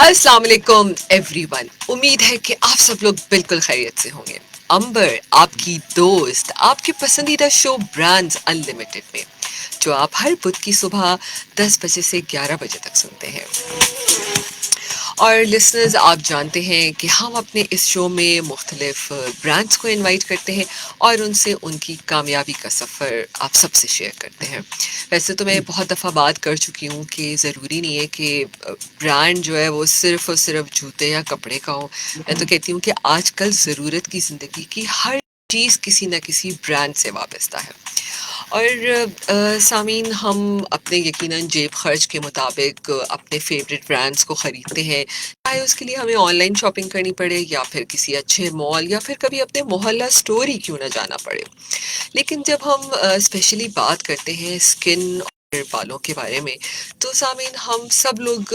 अस्सलाम वालेकुम एवरीवन। उम्मीद है कि आप सब लोग बिल्कुल खैरियत से होंगे। अंबर आपकी दोस्त आपके पसंदीदा शो ब्रांड्स अनलिमिटेड में, जो आप हर बुध की सुबह 10 बजे से 11 बजे तक सुनते हैं। और लिसनर्स, आप जानते हैं कि हम अपने इस शो में मुख्तलिफ ब्रांड्स को इनवाइट करते हैं और उनसे उनकी कामयाबी का सफ़र आप सबसे शेयर करते हैं। वैसे तो मैं बहुत दफ़ा बात कर चुकी हूँ कि ज़रूरी नहीं है कि ब्रांड जो है वो सिर्फ और सिर्फ जूते या कपड़े का हो। मैं तो कहती हूँ कि आजकल ज़रूरत की ज़िंदगी की हर चीज़ किसी न किसी ब्रांड से वाबस्ता है। और सामीन, हम अपने यकीनन जेब खर्च के मुताबिक अपने फेवरेट ब्रांड्स को ख़रीदते हैं, चाहे उसके लिए हमें ऑनलाइन शॉपिंग करनी पड़े या फिर किसी अच्छे मॉल या फिर कभी अपने मोहल्ला स्टोर ही क्यों ना जाना पड़े। लेकिन जब हम स्पेशली बात करते हैं स्किन और बालों के बारे में, तो सामीन हम सब लोग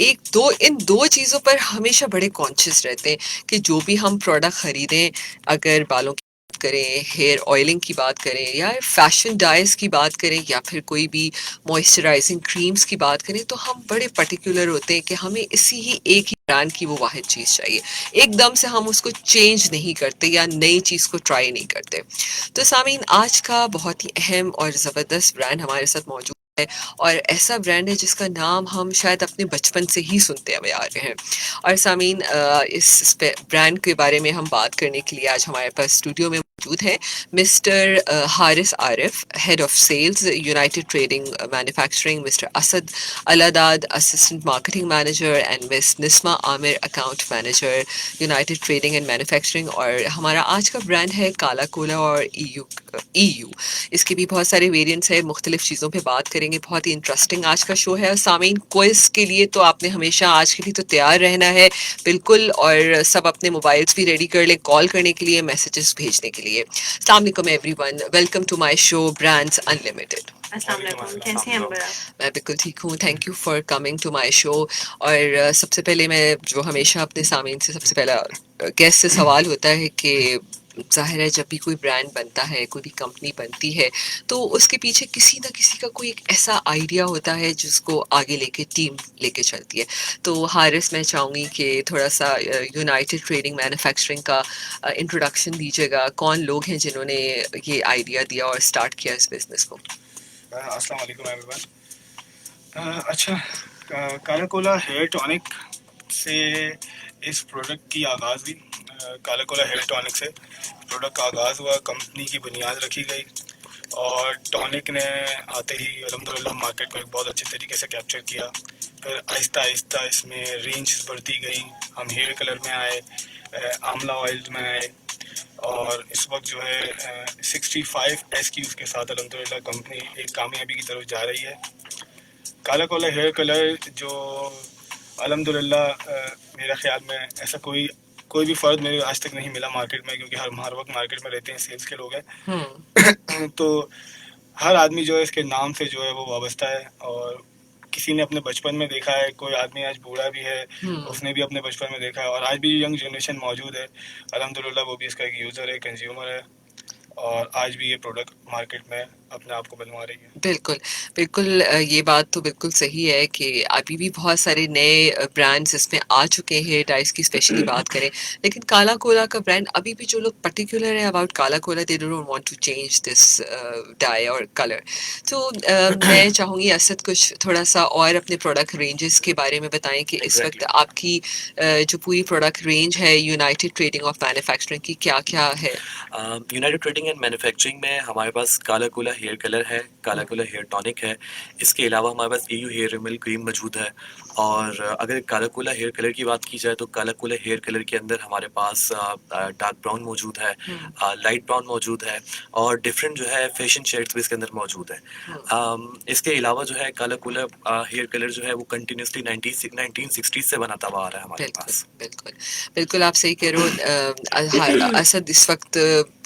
एक दो इन दो चीज़ों पर हमेशा बड़े कॉन्शियस रहते हैं कि जो भी हम प्रोडक्ट ख़रीदें, अगर बालों की बात करें, हेयर ऑयलिंग की बात करें या फैशन डाइज की बात करें या फिर कोई भी मॉइस्चराइजिंग क्रीम्स की बात करें, तो हम बड़े पर्टिकुलर होते हैं कि हमें इसी ही एक ही ब्रांड की वो वाहिद चीज़ चाहिए। एकदम से हम उसको चेंज नहीं करते या नई चीज़ को ट्राई नहीं करते। तो सामीन, आज का बहुत ही अहम और ज़बरदस्त ब्रांड हमारे साथ मौजूद है, और ऐसा ब्रांड है जिसका नाम हम शायद अपने बचपन से ही सुनते हुए आ रहे हैं। और सामीन, इस ब्रांड के बारे में हम बात करने के लिए आज हमारे पास स्टूडियो में मौजूद है mister Haris Arif, head of sales, united trading manufacturing, mister Asad Aladad, assistant marketing manager, and miss Nisma Amir, account manager, united trading and manufacturing. और हमारा आज का ब्रांड है काला कोला और ईयू। इसके भी बहुत सारे वेरिएंट्स हैं, मुख्तलिफ चीज़ों पे बात करेंगे। बहुत ही इंटरेस्टिंग आज का शो है। सामीन, क्विज के लिए तो आपने हमेशा आज के लिए तो तैयार रहना है बिल्कुल, और सब अपने मोबाइल्स भी रेडी कर ले कॉल करने के लिए, मैसेजेस भेजने के लिए। अस्सलाम वालेकुम everyone, welcome to my show brands unlimited. अस्सलाम वालेकुम, कैसे हैं अंबर आप? मैं बिल्कुल ठीक हूँ, thank you for coming to my show. और सबसे पहले मैं जो हमेशा अपने सामीन से सबसे पहला गेस्ट से सवाल होता है कि ज़ाहिर है जब भी कोई ब्रांड बनता है, कोई भी कंपनी बनती है, तो उसके पीछे किसी न किसी का कोई एक ऐसा आइडिया होता है जिसको आगे लेके टीम लेके चलती है। तो हारिस, मैं चाहूँगी कि थोड़ा सा यूनाइटेड ट्रेडिंग मैन्युफैक्चरिंग का इंट्रोडक्शन दीजिएगा। कौन लोग हैं जिन्होंने ये आइडिया दिया और स्टार्ट किया इस बिज़नेस को? अस्सलाम वालेकुम एवरीवन। अच्छा, काला कोला हेयर टॉनिक से इस प्रोडक्ट की आगाज़ हुई। काला कोला हेयर टॉनिक से प्रोडक्ट का आगाज़ हुआ, कंपनी की बुनियाद रखी गई और टॉनिक ने आते ही अल्हम्दुलिल्लाह मार्केट को एक बहुत अच्छे तरीके से कैप्चर किया। फिर आहिस्ता आहिस्ता इसमें रेंज बढ़ती गई, हम हेयर कलर में आए, आंवला ऑयल में आए और इस वक्त जो है 65 SKUs के साथ अल्हम्दुलिल्लाह कंपनी एक कामयाबी की तरफ जा रही है। काला कोला हेयर कलर जो अल्हम्दुलिल्लाह मेरा ख्याल में ऐसा कोई भी फ़र्द मेरे आज तक नहीं मिला मार्केट में, क्योंकि हम हर वक्त मार्केट में रहते हैं, सेल्स के लोग हैं। तो हर आदमी जो है इसके नाम से जो है वो वाबस्ता है और किसी ने अपने बचपन में देखा है, कोई आदमी आज बूढ़ा भी है, उसने भी अपने बचपन में देखा है और आज भी यंग जनरेशन मौजूद है अल्हम्दुलिल्लाह, वो भी इसका एक यूज़र है, कंज्यूमर है और आज भी ये प्रोडक्ट मार्केट में अपने आप को बनवा रही है। बिल्कुल, बिल्कुल, ये बात तो बिल्कुल सही है कि अभी भी बहुत सारे नए ब्रांड्स इसमें आ चुके हैं, हेयर डाइज़ की स्पेशली बात करें। लेकिन काला कोला का ब्रांड अभी भी जो लोग पर्टिकुलर है about Kala Kola, they don't want to change this dye और कलर। तो मैं चाहूँगी असद कुछ थोड़ा-सा और अपने प्रोडक्ट रेंजेस के बारे में बताएँ कि इस वक़्त आपकी जो पूरी प्रोडक्ट रेंज है यूनाइटेड ट्रेडिंग ऑफ मैन्युफैक्चरिंग की, क्या-क्या है? यूनाइटेड ट्रेडिंग एंड मैन्युफैक्चरिंग में हमारे पास काला कोला हेयर कलर है, काला कोला हेयर टॉनिक है। इसके अलावा हमारे पास ईयू हेयर रिमूवल क्रीम मौजूद है। और अगर काला कोला हेयर कलर की बात की जाए तो काला कोला हेयर कलर के अंदर हमारे पास डार्क ब्राउन मौजूद है, लाइट ब्राउन मौजूद है और डिफरेंट जो है फैशन शेड्स भी इसके अंदर मौजूद है। इसके अलावा जो है काला कोला हेयर कलर जो है वो कंटिन्यूसली 1960 से बनाता हुआ आ रहा है हमारे बिल्कुल, पास। बिल्कुल, बिल्कुल आप सही कह रहे हो। असद, इस वक़्त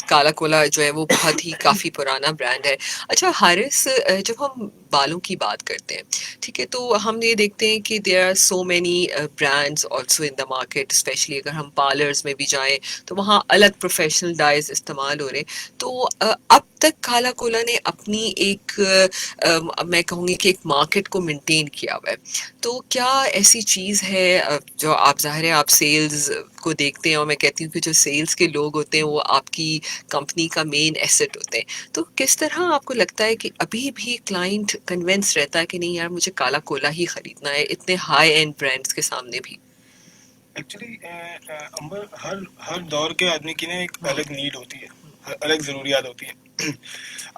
काला कोला जो है वो बहुत ही काफ़ी पुराना ब्रांड है। अच्छा हारिस, जब हम बालों की बात करते हैं, ठीक है, तो हम ये देखते हैं कि there are so many brands also in the market, specially अगर हम पार्लर्स में भी जाएं तो वहाँ अलग प्रोफेशनल डाइज इस्तेमाल हो रहे हैं। तो अब तक काला कोला ने अपनी एक मैं कहूँगी कि एक मार्केट को मेंटेन किया हुआ है। तो क्या ऐसी चीज़ है जो आप, ज़ाहिर है आप सेल्स को देखते हैं, और मैं कहती हूँ कि जो सेल्स के लोग होते हैं वो आपकी कंपनी का मेन एसेट होते हैं, तो किस तरह आपको लगता है कि अभी भी क्लाइंट कन्विंस रहता है कि नहीं यार मुझे काला कोला ही खरीदना है इतने हाई एंड ब्रांड्स के सामने भी? एक्चुअली अंबर, हर हर दौर के आदमी की ना एक अलग नीड होती है, अलग ज़रूरियात होती है।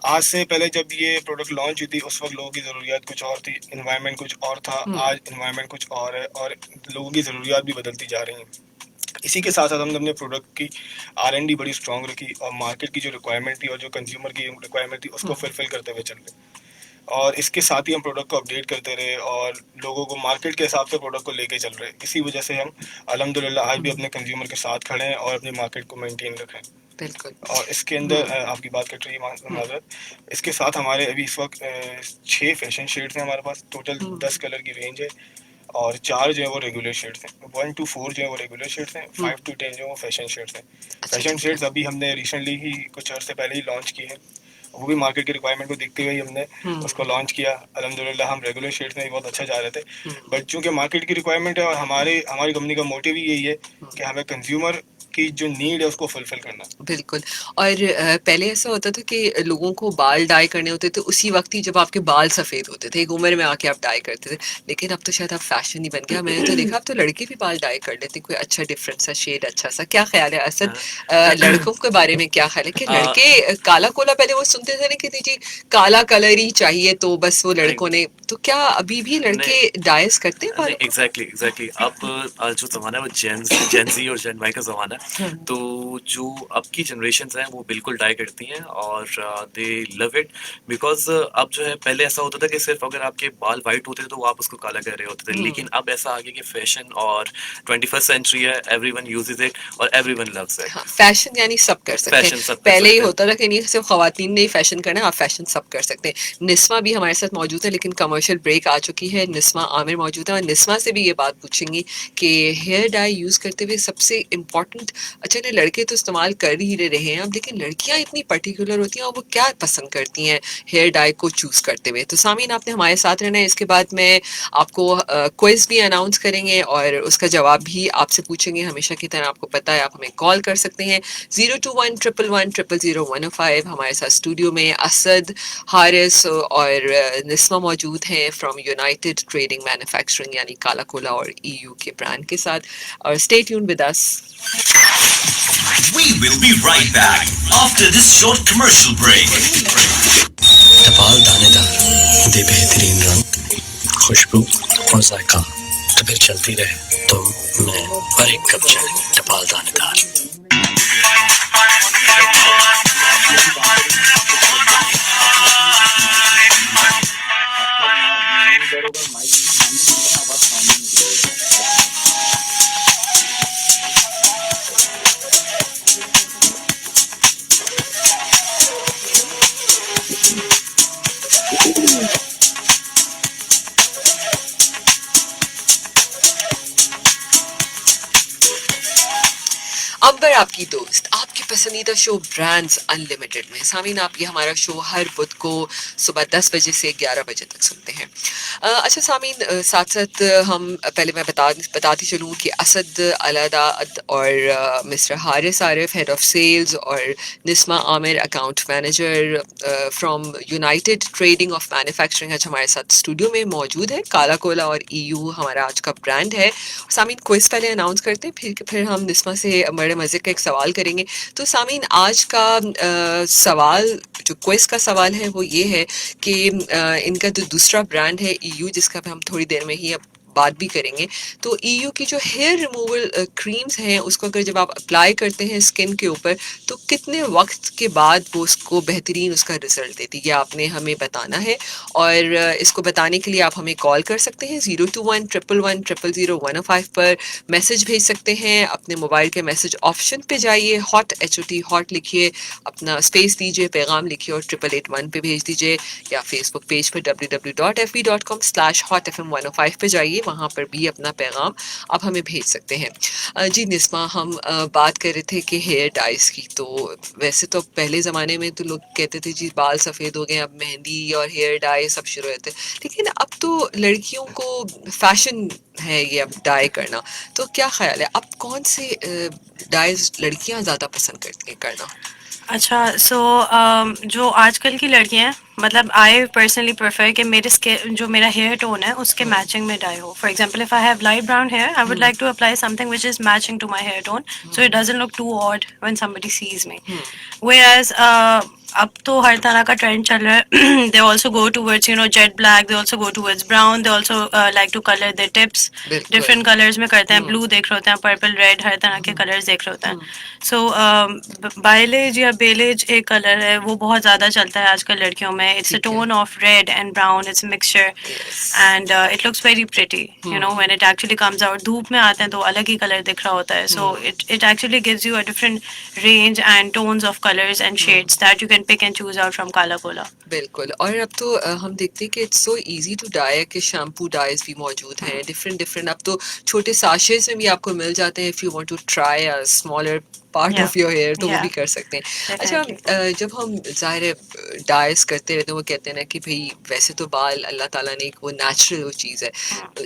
आज से पहले जब ये प्रोडक्ट लॉन्च हुई थी उस वक्त लोगों की ज़रूरियात कुछ और थी, इन्वायरमेंट कुछ और था। आज इन्वायरमेंट कुछ और है और लोगों की ज़रूरियात भी बदलती जा रही हैं। इसी के साथ साथ हमने अपने प्रोडक्ट की R&D बड़ी स्ट्रॉन्ग रखी और मार्केट की जो रिक्वायरमेंट थी और जो कंज्यूमर की रिक्वायरमेंट थी उसको फुलफिल करते हुए चल रहे। और इसके साथ ही हम प्रोडक्ट को अपडेट करते रहे और लोगों को मार्केट के हिसाब से प्रोडक्ट को लेके चल रहे। इसी वजह से हम अल्हम्दुलिल्लाह आज भी अपने कंज्यूमर के साथ खड़े हैं और अपनी मार्केट को मेंटेन रखें। बिल्कुल। और इसके अंदर आपकी बात कट रही है माजरत, इसके साथ हमारे अभी इस वक्त 6 फैशन शेड्स हैं हमारे पास, टोटल 10 कलर की रेंज है और 4 जो है वो रेगुलर शेड्स हैं, 1 to 4 जो है वो रेगुलर शेड्स हैं, 5 to 10 जो है वो फैशन शेड्स हैं। फैशन शेड्स अभी हमने रिसेंटली ही कुछ अर्से पहले ही लॉन्च किए हैं, वो भी मार्केट की रिक्वायरमेंट को देखते हुए ही हमने उसको लॉन्च किया। अल्हम्दुलिल्लाह हम रेगुलर शेड्स में भी बहुत अच्छा जा रहे थे, बट चूंकि मार्केट की रिक्वायरमेंट है और हमारी कंपनी का मोटिव ही यही है कि हमें कंज्यूमर की जो नीड है उसको फुलफिल करना। बिल्कुल। और पहले ऐसा होता था कि लोगों को बाल डाई करने होते थे उसी वक्त ही जब आपके बाल सफ़ेद होते थे, एक उम्र में आके आप डाई करते थे, लेकिन अब तो शायद अब फैशन ही बन गया। मैंने तो देखा अब तो लड़के भी बाल डाई कर लेते हैं, कोई अच्छा डिफरेंट सा शेड, अच्छा सा। क्या ख्याल है असद, लड़कों के बारे में क्या ख्याल है कि लड़के काला कोला, पहले वो सुनते थे ना कि जी काला कलर ही चाहिए तो बस वो लड़कों ने, तो क्या अभी भी लड़के डाइस करते हैं नहीं, बालों को? एग्जैक्टली अब जो ज़माना है वो जेन जी और जेन वाई का ज़माना है। तो जो अब की जनरेशन हैं वो बिल्कुल डाई करती हैं और दे लव इट, बिकॉज अब जो है पहले ऐसा होता था कि सिर्फ अगर आपके बाल वाइट होते थे तो आप उसको काला कह रहे होते थे, लेकिन अब ऐसा आ गया कि फैशन और 21st सेंचुरी है, एवरीवन यूजेस इट और एवरीवन लव्स इट। हाँ, फैशन यानी सब कर सकते फैशन हैं। सब कर पहले ही सकते हैं। होता था कि नहीं सिर्फ खवातीन ने ही फैशन करना है, आप फैशन सब कर सकते हैं। निस्मा भी हमारे साथ मौजूद है, लेकिन कमर्शियल ब्रेक आ चुकी है। निस्मा आमिर मौजूद है और निस्मा से भी ये बात पूछेंगी कि हेयर डाई यूज़ करते हुए सबसे इम्पोर्टेंट, अच्छा नहीं लड़के तो इस्तेमाल कर ही रहे हैं अब, लेकिन लड़कियाँ इतनी पर्टिकुलर होती हैं और वो क्या पसंद करती हैं हेयर डाई को चूज़ करते हुए। तो सामीन आपने हमारे साथ रहना है। इसके बाद मैं आपको क्विज भी अनाउंस करेंगे और उसका जवाब भी आपसे पूछेंगे। हमेशा की तरह आपको पता है आप हमें कॉल कर सकते हैं 02111000105। हमारे साथ स्टूडियो में असद, हारिस और निस्मा मौजूद हैं फ्रॉम यूनाइटेड ट्रेडिंग मैन्युफैक्चरिंग यानी काला कोला और EU के ब्रांड के साथ। और stay tuned with us. We will be right back after this short commercial break. टपाल दानेदार दे बेहतरीन रंग, खुशबू और जायका, तो फिर चलती रहे तुम, मैं और एक कप चाय। टपाल दानेदार। अंबर आपकी दोस्त, आपकी पसंदीदा शो ब्रांड्स अनलिमिटेड में। सामीन आप ये हमारा शो हर बुध को सुबह 10 बजे से 11 बजे तक सुनते हैं। अच्छा सामीन, साथ साथ हम पहले मैं बताती चलूँ कि असद अलादाद और mister Haris Arif head of sales और Nisma Amir account manager from united trading of manufacturing आज हमारे साथ स्टूडियो में मौजूद है। काला कोला और EU हमारा आज का ब्रांड है। सामीन क्विज पहले अनाउंस करते हैं, फिर हम निस्मा से बड़े मज़े का एक सवाल करेंगे। तो सामीन आज का सवाल, जो क्विज का सवाल है वो ये है कि इनका जो दूसरा ब्रांड है EU, जिसका भी हम थोड़ी देर में ही अब बात भी करेंगे। तो ईयू की जो हेयर रिमूवल क्रीम्स हैं उसको अगर जब आप अप्लाई करते हैं स्किन के ऊपर तो कितने वक्त के बाद वो उसको बेहतरीन उसका रिजल्ट देती है, ये आपने हमें बताना है। और इसको बताने के लिए आप हमें कॉल कर सकते हैं 021-111-000-105 पर, मैसेज भेज सकते हैं अपने मोबाइल के मैसेज ऑप्शन पे जाइए, हॉट HOT हॉट लिखिए, अपना स्पेस दीजिए, पैगाम लिखिए और 8881 पे भेज दीजिए, या फेसबुक पेज पर www.fb.com/hotfm105 पे जाइए, वहाँ पर भी अपना पैगाम आप हमें भेज सकते हैं। जी निस्मा, हम बात कर रहे थे कि हेयर डाइज की, तो वैसे तो पहले ज़माने में तो लोग कहते थे जी बाल सफ़ेद हो गए, अब मेहंदी और हेयर डाई सब शुरू होते, लेकिन अब तो लड़कियों को फैशन है ये अब डाई करना। तो क्या ख्याल है, अब कौन से डाइज लड़कियां ज़्यादा पसंद करती हैं करना? अच्छा, सो जो आजकल की लड़कियां हैं, मतलब आई पर्सनली प्रेफर कि मेरे स्किन जो मेरा हेयर टोन है उसके मैचिंग में डाई हो. For example, if I have light brown hair, I would like to apply something which is matching to my hair tone, so it doesn't look too odd when somebody sees me. Whereas अब तो हर तरह का trend चल रहा है. They also go towards jet black, they also go towards brown, they also like to color their tips बिल्कुल। different colors में करते हैं, blue देख रहे होते हैं, purple red, हर तरह के colors देख रहे होते हैं. So बायलेज या बेलेज एक कलर है, वो बहुत ज़्यादा चलता है आजकल लड़कियों में. It's a ठीक है। tone of red and brown, it's a mixture. Yes. And it looks very pretty, when it actually comes out. धूप में आते हैं तो अलग ही कलर दिख रहा होता है. So it actually gives you a different range and tones of colors and shades that you can pick and choose out from Kala Kola. बिल्कुल। और अब तो हम देखते हैं कि it's so easy to dye कि शैम्पू डाइज भी मौजूद हैं डिफरेंट डिफरेंट, अब तो छोटे साशेज में भी आपको मिल जाते हैं, if you want to try a smaller part of your hair तो वो भी कर सकते हैं। अच्छा, जब हम ज़ाहिर है डाइज करते रहते हैं, वो कहते हैं ना कि भाई वैसे तो बाल अल्लाह ताला ने एक वो नेचुरल वो चीज़ है,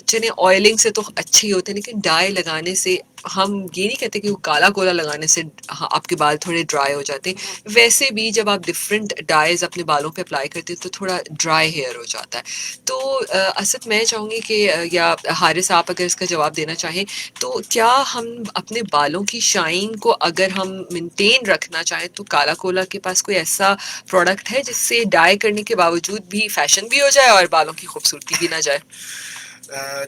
चने ऑयलिंग से तो अच्छे ही होते हैं, लेकिन डाई लगाने से हम ये नहीं कहते कि वो काला कोला लगाने से आपके बाल थोड़े ड्राई हो जाते हैं, वैसे भी जब आप डिफरेंट डाइज अपने बालों पे अप्लाई करते हैं तो थोड़ा ड्राई हेयर हो जाता है। तो असद मैं चाहूँगी कि या हारिस आप अगर इसका जवाब देना चाहें, तो क्या हम अपने बालों की शाइन को अगर हम मेंटेन रखना चाहें तो काला कोला के पास कोई ऐसा प्रोडक्ट है जिससे डाई करने के बावजूद भी फैशन भी हो जाए और बालों की खूबसूरती भी ना जाए?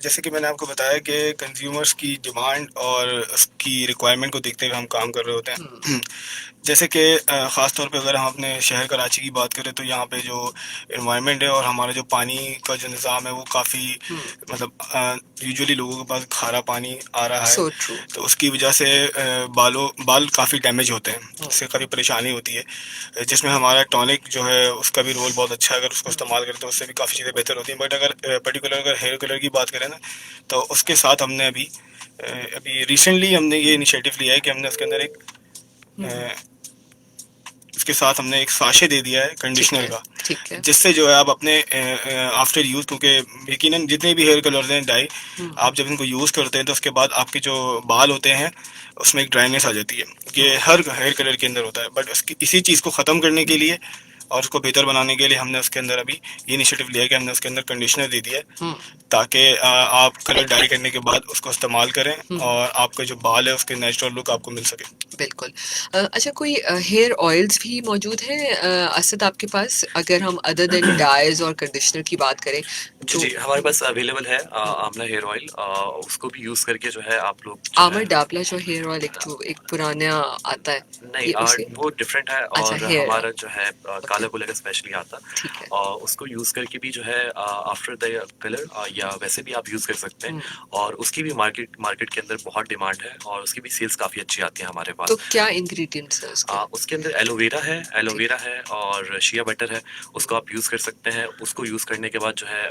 जैसे कि मैंने आपको बताया कि कंज्यूमर्स की डिमांड और उसकी रिक्वायरमेंट को देखते हुए हम काम कर रहे होते हैं। जैसे कि ख़ास तौर पे अगर हम अपने शहर कराची की बात करें तो यहाँ पे जो इन्वायरमेंट है और हमारा जो पानी का जो निज़ाम है वो काफ़ी मतलब यूजुअली लोगों के पास खारा पानी आ रहा है। So true. तो उसकी वजह से बाल काफ़ी डैमेज होते हैं, उससे काफ़ी परेशानी होती है, जिसमें हमारा टॉनिक जो है उसका भी रोल बहुत अच्छा है, अगर उसको इस्तेमाल करें तो उससे भी काफ़ी चीज़ें बेहतर होती हैं। बट अगर पर्टिकुलर अगर हेयर कलर की बात करें ना, तो उसके साथ हमने अभी रिसेंटली हमने ये इनिशिएटिव लिया है कि हमने उसके अंदर उसके साथ हमने एक साशे दे दिया है कंडीशनर का, ठीक है। जिससे जो है आप अपने आफ्टर यूज़, क्योंकि यकीनन जितने भी हेयर कलर्स हैं डाई, आप जब इनको यूज़ करते हैं तो उसके बाद आपके जो बाल होते हैं उसमें एक ड्राइनेस आ जाती है, ये हर हेयर कलर के अंदर होता है। बट उसकी इसी चीज़ को ख़त्म करने के लिए और उसको बेहतर बनाने के लिए हमने उसके अंदर अभी ये इनिशिएटिव लिया है कि हमने उसके अंदर कंडीशनर दे दिया है, ताकि आप कलर डाई करने के बाद उसको इस्तेमाल करें और आपका जो बाल है उसके नेचुरल लुक आपको मिल सके। बिल्कुल। अच्छा, कोई हेयर ऑयल्स भी मौजूद हैं असद आपके पास, अगर हम अदर देन डाइज और कंडीशनर की बात करें जी जी, हमारे पास अवेलेबल है आंवला हेयर ऑयल, उसको भी यूज़ करके जो है आप लोग आमर डाबला जो हेयर ऑयल एक पुराना आता है, नहीं, ये उसे वो डिफरेंट है। अच्छा, और हेयर हमारा जो है काला कोला का स्पेशली आता, ठीक है। और उसको यूज़ करके भी जो है आफ्टर द कलर या वैसे भी आप यूज़ कर सकते हैं, और उसकी भी मार्केट के अंदर बहुत डिमांड है और उसकी भी सेल्स काफ़ी अच्छी आती है हमारे पास। तो क्या इंग्रेडिएंट्स है उसके? उसके अंदर एलोवेरा है और शिया बटर है, उसको आप यूज़ कर सकते हैं। उसको यूज़ करने के बाद जो है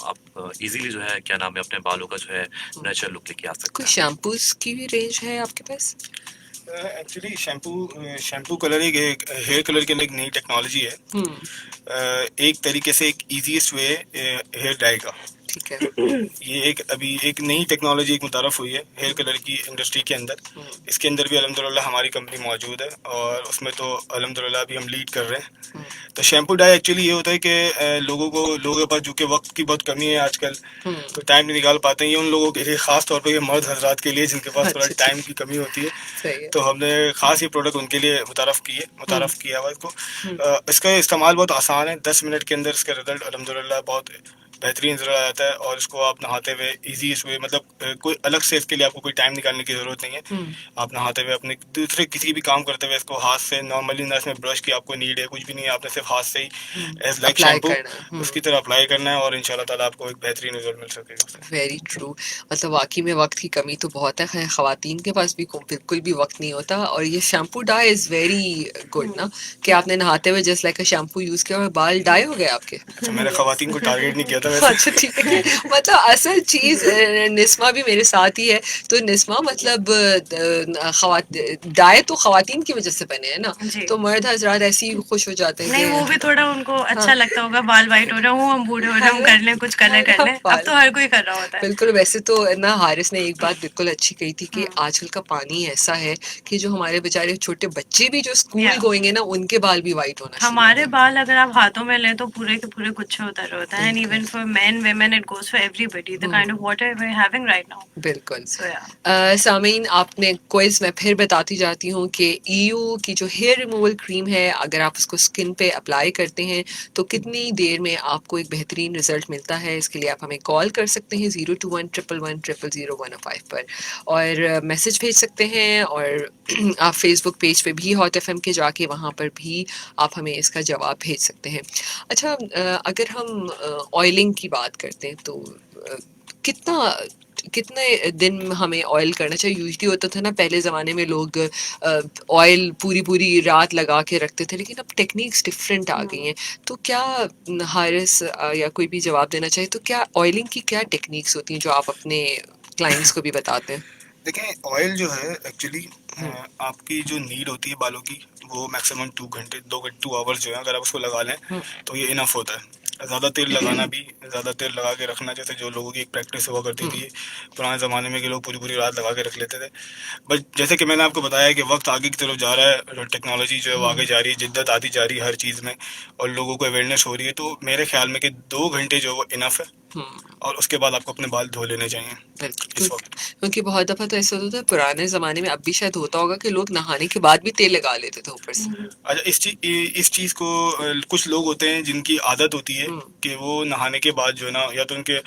आप इजीली जो है क्या नाम है अपने बालों का जो है नेचुरल लुक लेके आ सकते कोई हैं। शैम्पूज की भी रेंज है आपके पास? एक्चुअली शैम्पू कलर एक हेयर कलर के अंदर एक नई टेक्नोलॉजी है, एक तरीके से एक इजीएस्ट वे हेयर डाई का। ठीक है। ये अभी एक नई टेक्नोलॉजी एक मुतारफ हुई है हेयर कलर की इंडस्ट्री के अंदर। इसके अंदर भी अल्हम्दुलिल्लाह हमारी कंपनी मौजूद है और उसमें तो अल्हम्दुलिल्लाह अभी हम लीड कर रहे हैं। तो शैम्पू डाई एक्चुअली ये होता है कि लोगों के पास जो कि वक्त की बहुत कमी है आजकल, तो टाइम नहीं निकाल पाते हैं। ये उन लोगों के लिए, खास तौर पर ये मर्द हजरात के लिए जिनके पास थोड़ा टाइम की कमी होती सही है, है। तो हमने खास ये प्रोडक्ट उनके लिए मुतारफ किया हुआ इसको। इसका इस्तेमाल बहुत आसान है, 10 मिनट के अंदर इसका रिजल्ट अल्हम्दुलिल्लाह बहुत बेहतरीन रिजल्ट आ जाता है। और इसको आप नहाते हुए ईजी वे, मतलब कोई अलग से इसके लिए आपको कोई टाइम निकालने की ज़रूरत नहीं है। आप नहाते हुए अपने दूसरे किसी भी काम करते हुए इसको हाथ से नॉर्मली, ना इसमें ब्रश की आपको नीड है, कुछ भी नहीं है, आपने सिर्फ हाथ से ही एज लाइक अप्लाई शैम्पू करना। उसकी तरह अप्लाई करना है और इंशाल्लाह ताला आपको एक बेहतरीन रिजल्ट मिल सकेगा उससे। Very true. मतलब वाकई में वक्त की कमी तो बहुत है, खवातीन के पास भी बिल्कुल भी वक्त नहीं होता। और ये shampoo dye is very good ना, कि आपने नहाते हुए just like a shampoo use किया और बाल डाई हो गए आपके। अच्छा, मैंने खवातीन को टारगेट नहीं किया था वैसे। अच्छा ठीक है। मतलब असल चीज निस्मा भी मेरे साथ ही है, तो निस्मा मतलब डाय तो खवातीन की वजह से बने हैं ना, जी। तो मर्द हजरात ऐसे ही खुश हो जाते हैं नहीं, वो भी थोड़ा उनको अच्छा लगता होगा, बाल वाइट हो रहे हो, हम बूढ़े हो रहे हैं, हम कर लें कुछ कलर कर लें। अब तो हर कोई कर रहा होता है। बिल्कुल। वैसे तो ना हारिस ने एक बात बिल्कुल अच्छी कही थी कि आजकल का पानी ऐसा है कि जो हमारे बेचारे छोटे बच्चे भी जो स्कूल Yeah. गोइंग है ना, उनके बाल भी वाइट होना शुरू हो हमारे गए। बाल अगर आप हाथों में लें तो पूरे के पूरे गुच्छे उतर रहे होते हैं। And even for men women it goes for everybody the kind of water we are having right now. बिल्कुल। सो या सामीन, आपने क्विज मैं फिर बताती जाती हूँ कि ईयू की जो हेयर रिमूवल क्रीम है, अगर आप उसको स्किन पे अप्लाई करते हैं तो कितनी देर में आपको एक बेहतरीन रिजल्ट मिलता है। इसके लिए आप हमें कॉल कर सकते हैं 02111000105 पर, और मैसेज भेज सकते हैं। और आप फेसबुक पेज पे भी हॉट एफएम के जाके वहाँ पर भी आप हमें इसका जवाब भेज सकते हैं। अच्छा, अगर हम ऑयलिंग की बात करते हैं तो कितना कितने दिन हमें ऑयल करना चाहिए? यूजली होता था ना पहले ज़माने में, लोग ऑयल पूरी पूरी रात लगा के रखते थे, लेकिन अब टेक्निक्स डिफरेंट आ गई हैं। तो क्या हारिस या कोई भी जवाब देना चाहे तो क्या ऑयलिंग की क्या टेक्निक्स होती हैं जो आप अपने क्लाइंट्स को भी बताते हैं? देखें, ऑयल जो है एक्चुअली आपकी जो नीड होती है बालों की, वो मैक्सिमम 2 घंटे 2 आवर्स जो है, अगर आप उसको लगा लें तो ये इनफ होता है। ज़्यादा तेल लगाना भी, ज़्यादा तेल लगा के रखना, जैसे जो लोगों की एक प्रैक्टिस हुआ करती थी पुराने ज़माने में कि लोग पूरी पूरी रात लगा के रख लेते थे। बट जैसे कि मैंने आपको बताया कि वक्त आगे की तरफ जा रहा है, टेक्नोलॉजी जो है वो आगे जा रही है, जिद्दत आती जा रही है हर चीज़ में, और लोगों को अवेयरनेस हो रही है। तो मेरे ख्याल में कि 2 घंटे जो है वो इनफ है, और उसके बाद आपको अपने बाल धो लेने चाहिए बिल्कुल। इस वक्त। क्योंकि बहुत दफ़ा तो ऐसा होता था पुराने ज़माने में, अब भी शायद होता होगा, कि लोग नहाने के बाद भी तेल लगा लेते थे ऊपर से। अच्छा, इस चीज़ को कुछ लोग होते हैं जिनकी आदत होती है कि वो नहाने के बाद जो है ना, या तो उनके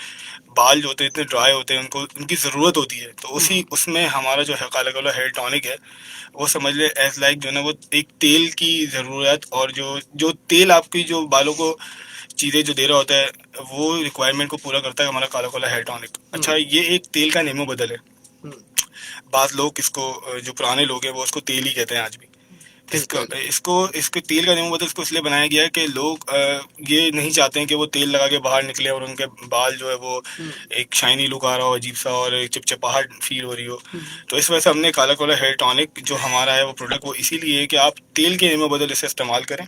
बाल जो होते हैं इतने ड्राई होते हैं, उनको उनकी ज़रूरत होती है, तो उसी उसमें हमारा जो है काला काला हेयर टॉनिक है, वो समझ ले एज लाइक जो है ना, वो एक तेल की ज़रूरत, और जो जो तेल आपकी जो बालों को चीज़ें जो दे रहा होता है, वो रिक्वायरमेंट को पूरा करता है हमारा काला काला हेयर टॉनिक। अच्छा, ये एक तेल का नेमो बदल है। बाद लोग इसको जो पुराने लोग हैं वो उसको तेल ही कहते हैं आज भी। इसको इसको इसके तेल का नेमो बदल इसको इसलिए बनाया गया है कि लोग ये नहीं चाहते हैं कि वो तेल लगा के बाहर निकले और उनके बाल जो है वो एक शाइनी लुक आ रहा हो, अजीब सा, और एक चिपचिपाहट फील हो रही हो। तो इस वजह से हमने काला काला हेयर टॉनिक जो हमारा है वो प्रोडक्ट, वो इसीलिए है कि आप तेल के नेमो बदल इसे इस्तेमाल करें,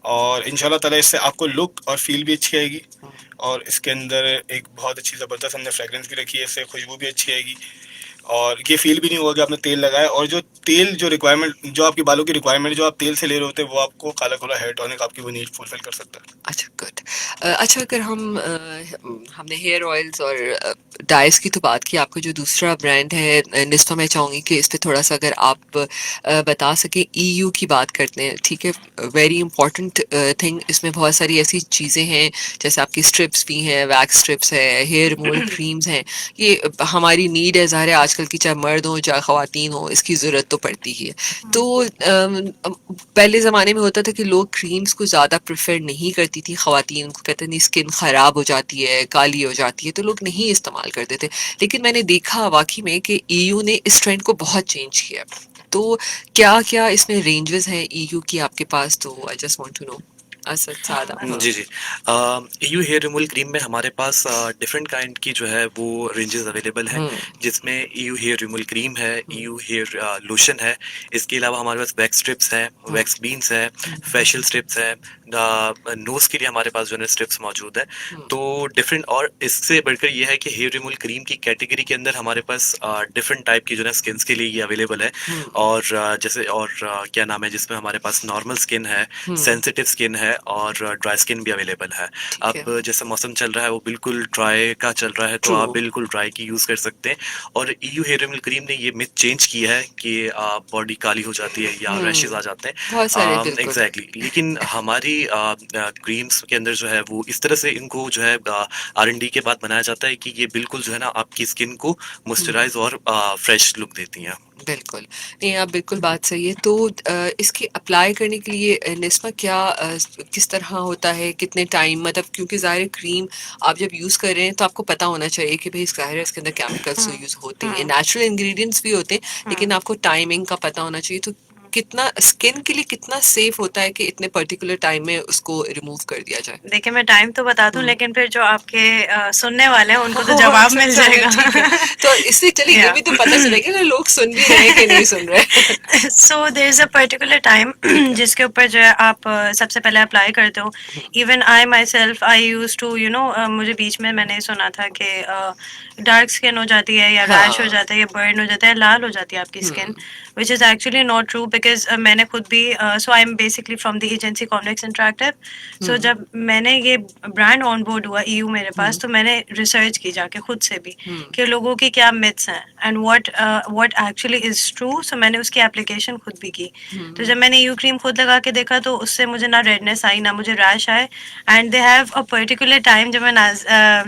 और इंशाल्लाह ताला इससे आपको लुक और फील भी अच्छी आएगी। और इसके अंदर एक बहुत अच्छी ज़बरदस्त हमने फ्रेगरेंस भी रखी है, इससे खुशबू भी अच्छी आएगी, और ये फील भी नहीं होगा कि आपने तेल लगाया। और जो तेल जो रिक्वायरमेंट, जो आपके बालों की रिक्वायरमेंट जो आप तेल से ले रहे होते हैं, वो आपको काला काला हेयर टॉनिक आपकी वो नीड फुलफिल कर सकता है। अच्छा, गुड। अच्छा, अगर हमने हेयर ऑयल्स और डाइस की तो बात की, आपका जो दूसरा ब्रांड है निस्फा, मैं चाहूँगी कि इस पे थोड़ा सा अगर आप बता सकें। ईयू की बात करते हैं, ठीक है, वेरी इंपॉर्टेंट थिंग। इसमें बहुत सारी ऐसी चीज़ें हैं, जैसे आपकी स्ट्रिप्स भी हैं, वैक्स स्ट्रिप्स है, हेयर रिमूवल क्रीम्स हैं। ये हमारी नीड है, ज़ाहिर है आजकल की, चाहे मर्द हो चाहे ख़वातीन हो, इसकी ज़रूरत तो पड़ती ही है। तो पहले ज़माने में होता था कि लोग क्रीम्स को ज़्यादा प्रेफर नहीं करती थी ख़वातीन, उनको कहते नहीं स्किन ख़राब हो जाती है, काली हो जाती है, तो लोग नहीं इस्तेमाल करते थे। लेकिन मैंने देखा वाकई में कि ईयू ने इस ट्रेंड को बहुत चेंज किया। तो क्या क्या इसमें रेंजेस हैं ईयू की आपके पास? तो I just want to know. Asad सादा। हाँ। जी जी। ईयू हेयर रिमूवल क्रीम में हमारे पास डिफरेंट काइंड की जो है वो रेंजेस अवेलेबल हैं, जिसमें ईयू हेयर रिमूवल क्रीम है, ईयू हेयर लोशन है, इसके अलावा हमारे पास वैक्स स्ट्रिप्स हैं, वैक्स बीन्स है, फेशियल स्ट्रिप्स है, नोज के लिए हमारे पास जो है स्ट्रिप्स मौजूद है। तो डिफरेंट, और इससे बढ़कर ये है कि हेयर रिमूवल क्रीम की कैटेगरी के अंदर हमारे पास डिफरेंट टाइप की जो है स्किन्स के लिए ये अवेलेबल है। और जैसे और क्या नाम है, जिसमें हमारे पास नॉर्मल स्किन है, सेंसिटिव स्किन है, है और ड्राई स्किन भी अवेलेबल है। ठीक है। अब जैसे मौसम चल रहा है वो बिल्कुल ड्राई का चल रहा है, तो True. आप बिल्कुल ड्राई की यूज़ कर सकते हैं। और EU हेयर रिमूवल क्रीम ने ये मिथ चेंज किया है कि बॉडी काली हो जाती है या रैशेज आ जाते हैं। बहुत सारे बिल्कुल। एग्जैक्टली लेकिन हमारी क्रीम्स के अंदर जो है वो इस तरह से इनको जो है R&D के बाद बनाया जाता है कि ये बिल्कुल जो है ना आपकी स्किन को मॉइस्चराइज और फ्रेश लुक देती हैं। बिल्कुल, नहीं आप बिल्कुल बात सही है। तो इसकी अप्लाई करने के लिए निस्मा क्या किस तरह होता है, कितने टाइम, मतलब क्योंकि ज़ाहिर क्रीम आप जब यूज़ कर रहे हैं तो आपको पता होना चाहिए कि भाई ज़ाहिर है इसके अंदर केमिकल्स तो यूज़ होते हैं, नेचुरल इंग्रेडिएंट्स भी होते हैं, लेकिन आपको टाइमिंग का पता होना चाहिए। तो कितना स्किन के लिए कितना सेफ होता है कि इतने पर्टिकुलर टाइम में उसको रिमूव कर दिया जाए? देखिए मैं टाइम तो बता दूं, लेकिन फिर जो आपके सुनने वाले हैं उनको तो ओह, जवाब अच्छा, मिल अच्छा, जाएगा। ठीक है। तो इससे चलिए ये Yeah. भी तो पता चलेगा कि लोग सुन भी रहे हैं कि नहीं सुन रहे। So there is a particular time जिसके ऊपर जो है आप सबसे पहले अप्लाई करते हो। Even I myself I use to मुझे बीच में मैंने सुना था कि डार्क स्किन हो जाती है या रैश हो हाँ। जाता है या बर्न हो जाता है, लाल हो जाती है आपकी skin, which is actually not true because मैंने खुद भी so I am basically from the agency complex interactive. So जब मैंने ये ब्रांड ऑन बोर्ड हुआ EU मेरे पास, तो मैंने रिसर्च की जाके खुद से भी कि लोगों की क्या मिथ्स हैं and what actually is true. So मैंने उसकी एप्लीकेशन खुद भी की। तो जब मैंने EU क्रीम खुद लगा के देखा तो उससे मुझे ना रेडनेस आई ना मुझे रैश आए। And they have a particular time जो मैं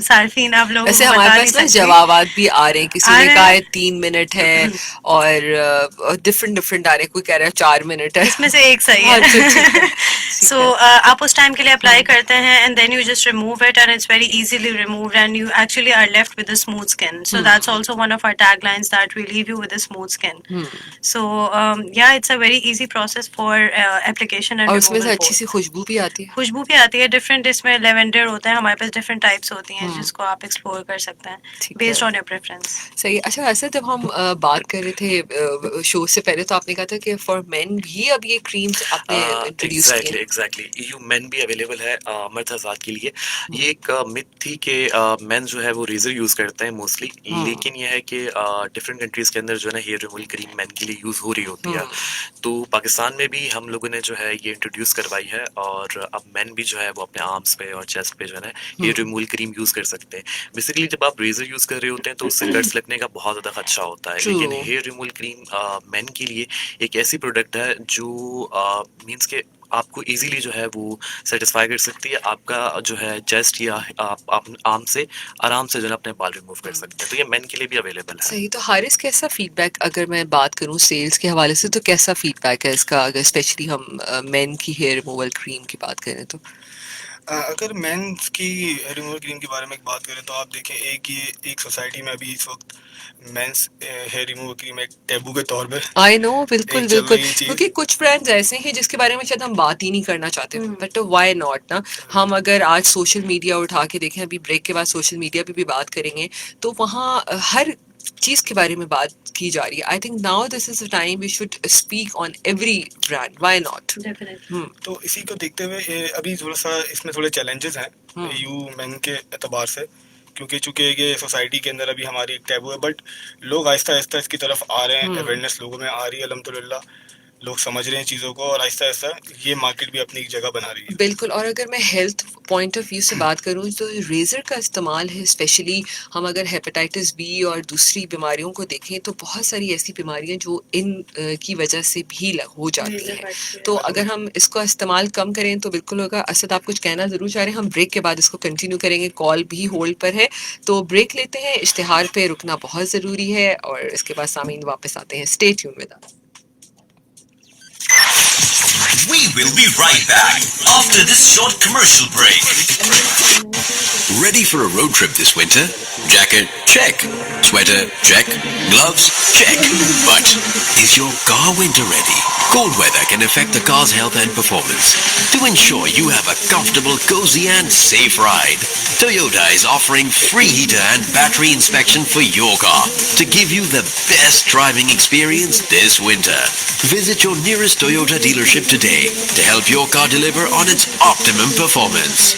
सार्फिन आप लोगों वैसे को हमारे बता नहीं पास ना सकती। जवाबात भी आ रहे हैं, किसी आ ने रहे कहा हैं। है 3 मिनट है और डिफरेंट डिफरेंट आ रहे हैं, कोई कह रहा है 4 मिनट है। इसमें से एक सही हाँ, है। ठीक है, ठीक सो है। आप उस टाइम के लिए अप्लाई करते हैं and then you just remove it and it's very easily removed and you actually are left with a smooth skin. So that's also one of our taglines that we leave you with a smooth skin. So yeah it's a very easy process for application and और उसमें से removal अच्छी C both. खुशबू भी आती है। खुशबू भी आती है डिफरेंट, इसमें लेवेंडर होता है, हमारे पास डिफरेंट टाइप्स होती हैं जिसको आप एक्सप्लोर कर सकते हैं ठीक बेस्ड है। On your preference. सही है। अच्छा, ऐसा जब हम बात कर रहे थे शो से पहले, तो आपने कहा था कि फॉर मेन भी अब ये क्रीम्स आपने इंट्रोड्यूस किए एग्जैक्टली हैं। एग्जैक्टली EU मेन भी अवेलेबल है मर्द हज़ात के लिए। ये एक मिथ थी कि मेन जो है वो रेजर यूज करते हैं मोस्टली, लेकिन ये है कि डिफरेंट कंट्रीज के अंदर जो है ना हेयर रिमूवल क्रीम मेन के लिए यूज हो रही होती है। तो पाकिस्तान में भी हम लोगों ने जो है ये इंट्रोड्यूस करवाई है और अब मेन भी जो है वो अपने आर्म्स पे और चेस्ट पे जो है ना हेयर रिमूवल क्रीम यूज कर सकते हैं। बेसिकली जब आप रेजर यूज कर रहे होते हैं तो उससे कट्स लगने का बहुत ज्यादा खदशा होता है, लेकिन True. Hair removal cream men के लिए एक ऐसी प्रोडक्ट है जो मींस के आपको इजीली जो है वो सेटिस्फाई कर सकती है, आपका जो है चेस्ट या आप आर्म से आराम से जो है अपने बाल रिमूव कर सकते हैं। तो ये मेन के लिए भी अवेलेबल है। सही। तो हारिस, कैसा फीडबैक, अगर मैं बात करूं सेल्स के हवाले से, तो कैसा फीडबैक है इसका, अगर स्पेशली हम मेन की हेयर रिमूवल क्रीम की बात करें तो? अगर मेंस की रिमूवल क्रीम के बारे में बात करें तो आप देखें एक सोसाइटी में अभी इस वक्त मेंस हेयर रिमूवल क्रीम एक टैबू के तौर पे आई नो, बिल्कुल एक चल बिल्कुल, रही चीज। क्योंकि कुछ ब्रांड्स ऐसे हैं जिसके बारे में शायद हम बात ही नहीं करना चाहते, बट व्हाई नॉट ना। हम अगर आज सोशल मीडिया उठा के देखें, अभी ब्रेक के बाद सोशल मीडिया पे भी बात करेंगे, तो वहाँ हर चीज के बारे में बात की जा रही है। I think now this is the time we should speak on every brand, why not. Definitely. तो इसी को देखते हुए अभी थोड़ा सा इसमें थोड़े चैलेंजेस हैं यू मेन के एतबार से, क्योंकि चूंकि ये सोसाइटी के अंदर अभी हमारी एक टैबू है, बट लोग आहिस्ता आहिस्ता इसकी तरफ आ रहे हैं, अवेयरनेस लोगों में आ रही है अल्हम्दुलिल्लाह, लोग समझ रहे हैं चीज़ों को और आहिस्ता आहिस्ता ये मार्केट भी अपनी एक जगह बना रही है। बिल्कुल। और अगर मैं हेल्थ पॉइंट ऑफ व्यू से बात करूं तो रेजर का इस्तेमाल है, स्पेशली हम अगर हेपेटाइटिस बी और दूसरी बीमारियों को देखें तो बहुत सारी ऐसी बीमारियां जो इन की वजह से भी हो जाती हैं। तो अगर हम इसका इस्तेमाल कम करें तो बिल्कुल होगा। असद, आप कुछ कहना जरूर चाह रहे हैं? हम ब्रेक के बाद इसको कंटिन्यू करेंगे, कॉल भी होल्ड पर है, तो ब्रेक लेते हैं। इश्तिहार पे रुकना बहुत ज़रूरी है और इसके बाद सामीन वापस आते हैं। Stay tune with us. We will be right back after this short commercial break. Ready for a road trip this winter? Jacket? Check. Sweater? Check. Gloves? Check. But is your car winter ready? Cold weather can affect the car's health and performance. To ensure you have a comfortable, cozy and safe ride, Toyota is offering free heater and battery inspection for your car to give you the best driving experience this winter. Visit your nearest Toyota dealership today to help your car deliver on its optimum performance.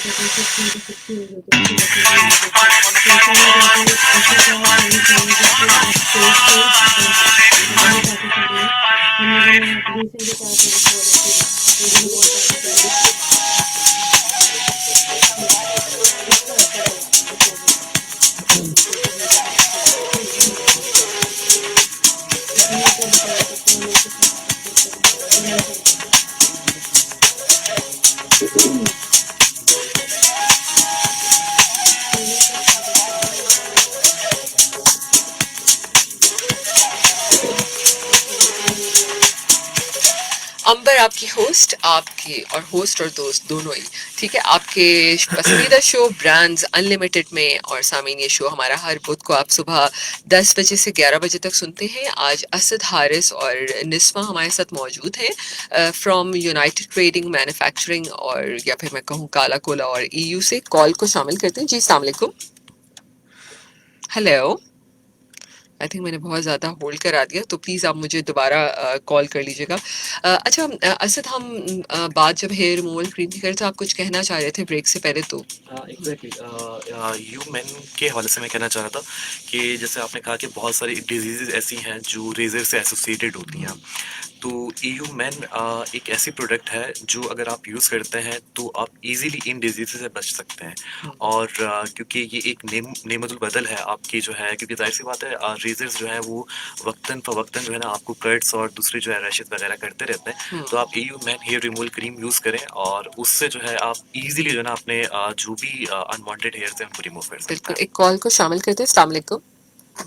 अंबर आपकी host, आपके और host और दोस्त दोनों ही, ठीक है, आपके पसंदीदा शो ब्रांड्स अनलिमिटेड में। और सामीन, ये शो हमारा हर बुध को आप सुबह 10 बजे से 11 बजे तक सुनते हैं। आज असद हारिस और निस्मा हमारे साथ मौजूद हैं फ्रॉम यूनाइटेड ट्रेडिंग मैन्युफैक्चरिंग, और या फिर मैं कहूँ काला कोला और ईयू से। कॉल को शामिल करते हैं जी। अस्सलाम वालेकुम। हेलो, आई थिंक मैंने बहुत ज़्यादा होल्ड करा दिया, तो प्लीज़ आप मुझे दोबारा कॉल कर लीजिएगा। अच्छा, असद, हम बात जब हेयर रिमूवल क्रीम की कर, तो आप कुछ कहना चाह रहे थे ब्रेक से पहले तो। एग्जैक्टली, यू मैन के हवाले से मैं कहना चाह रहा था कि जैसे आपने कहा कि बहुत सारी डिजीज़ ऐसी हैं जो रेजर से एसोसिएटेड होती हैं। तो ईयू मैन एक ऐसी प्रोडक्ट है जो अगर आप यूज़ करते हैं तो आप इजीली इन डिजीज़ से बच सकते हैं। और क्योंकि ये एक नेमतुल बदल है आपकी जो है, क्योंकि जाहिर सी बात है रेजर्स जो है वो वक्तन फवक्तन जो है ना आपको कट्स और दूसरे जो है रैशेस वगैरह करते रहते हैं। तो आप EU man hair removal cream use करें और उससे जो है आप इजीली जो है ना अपने जो भी अनवांटेड हेयर्स हैं उनको रिमूव कर सकते बिल्कुल, हैं। एक कॉल को शामिल करते हैं। अस्सलाम वालेकुम।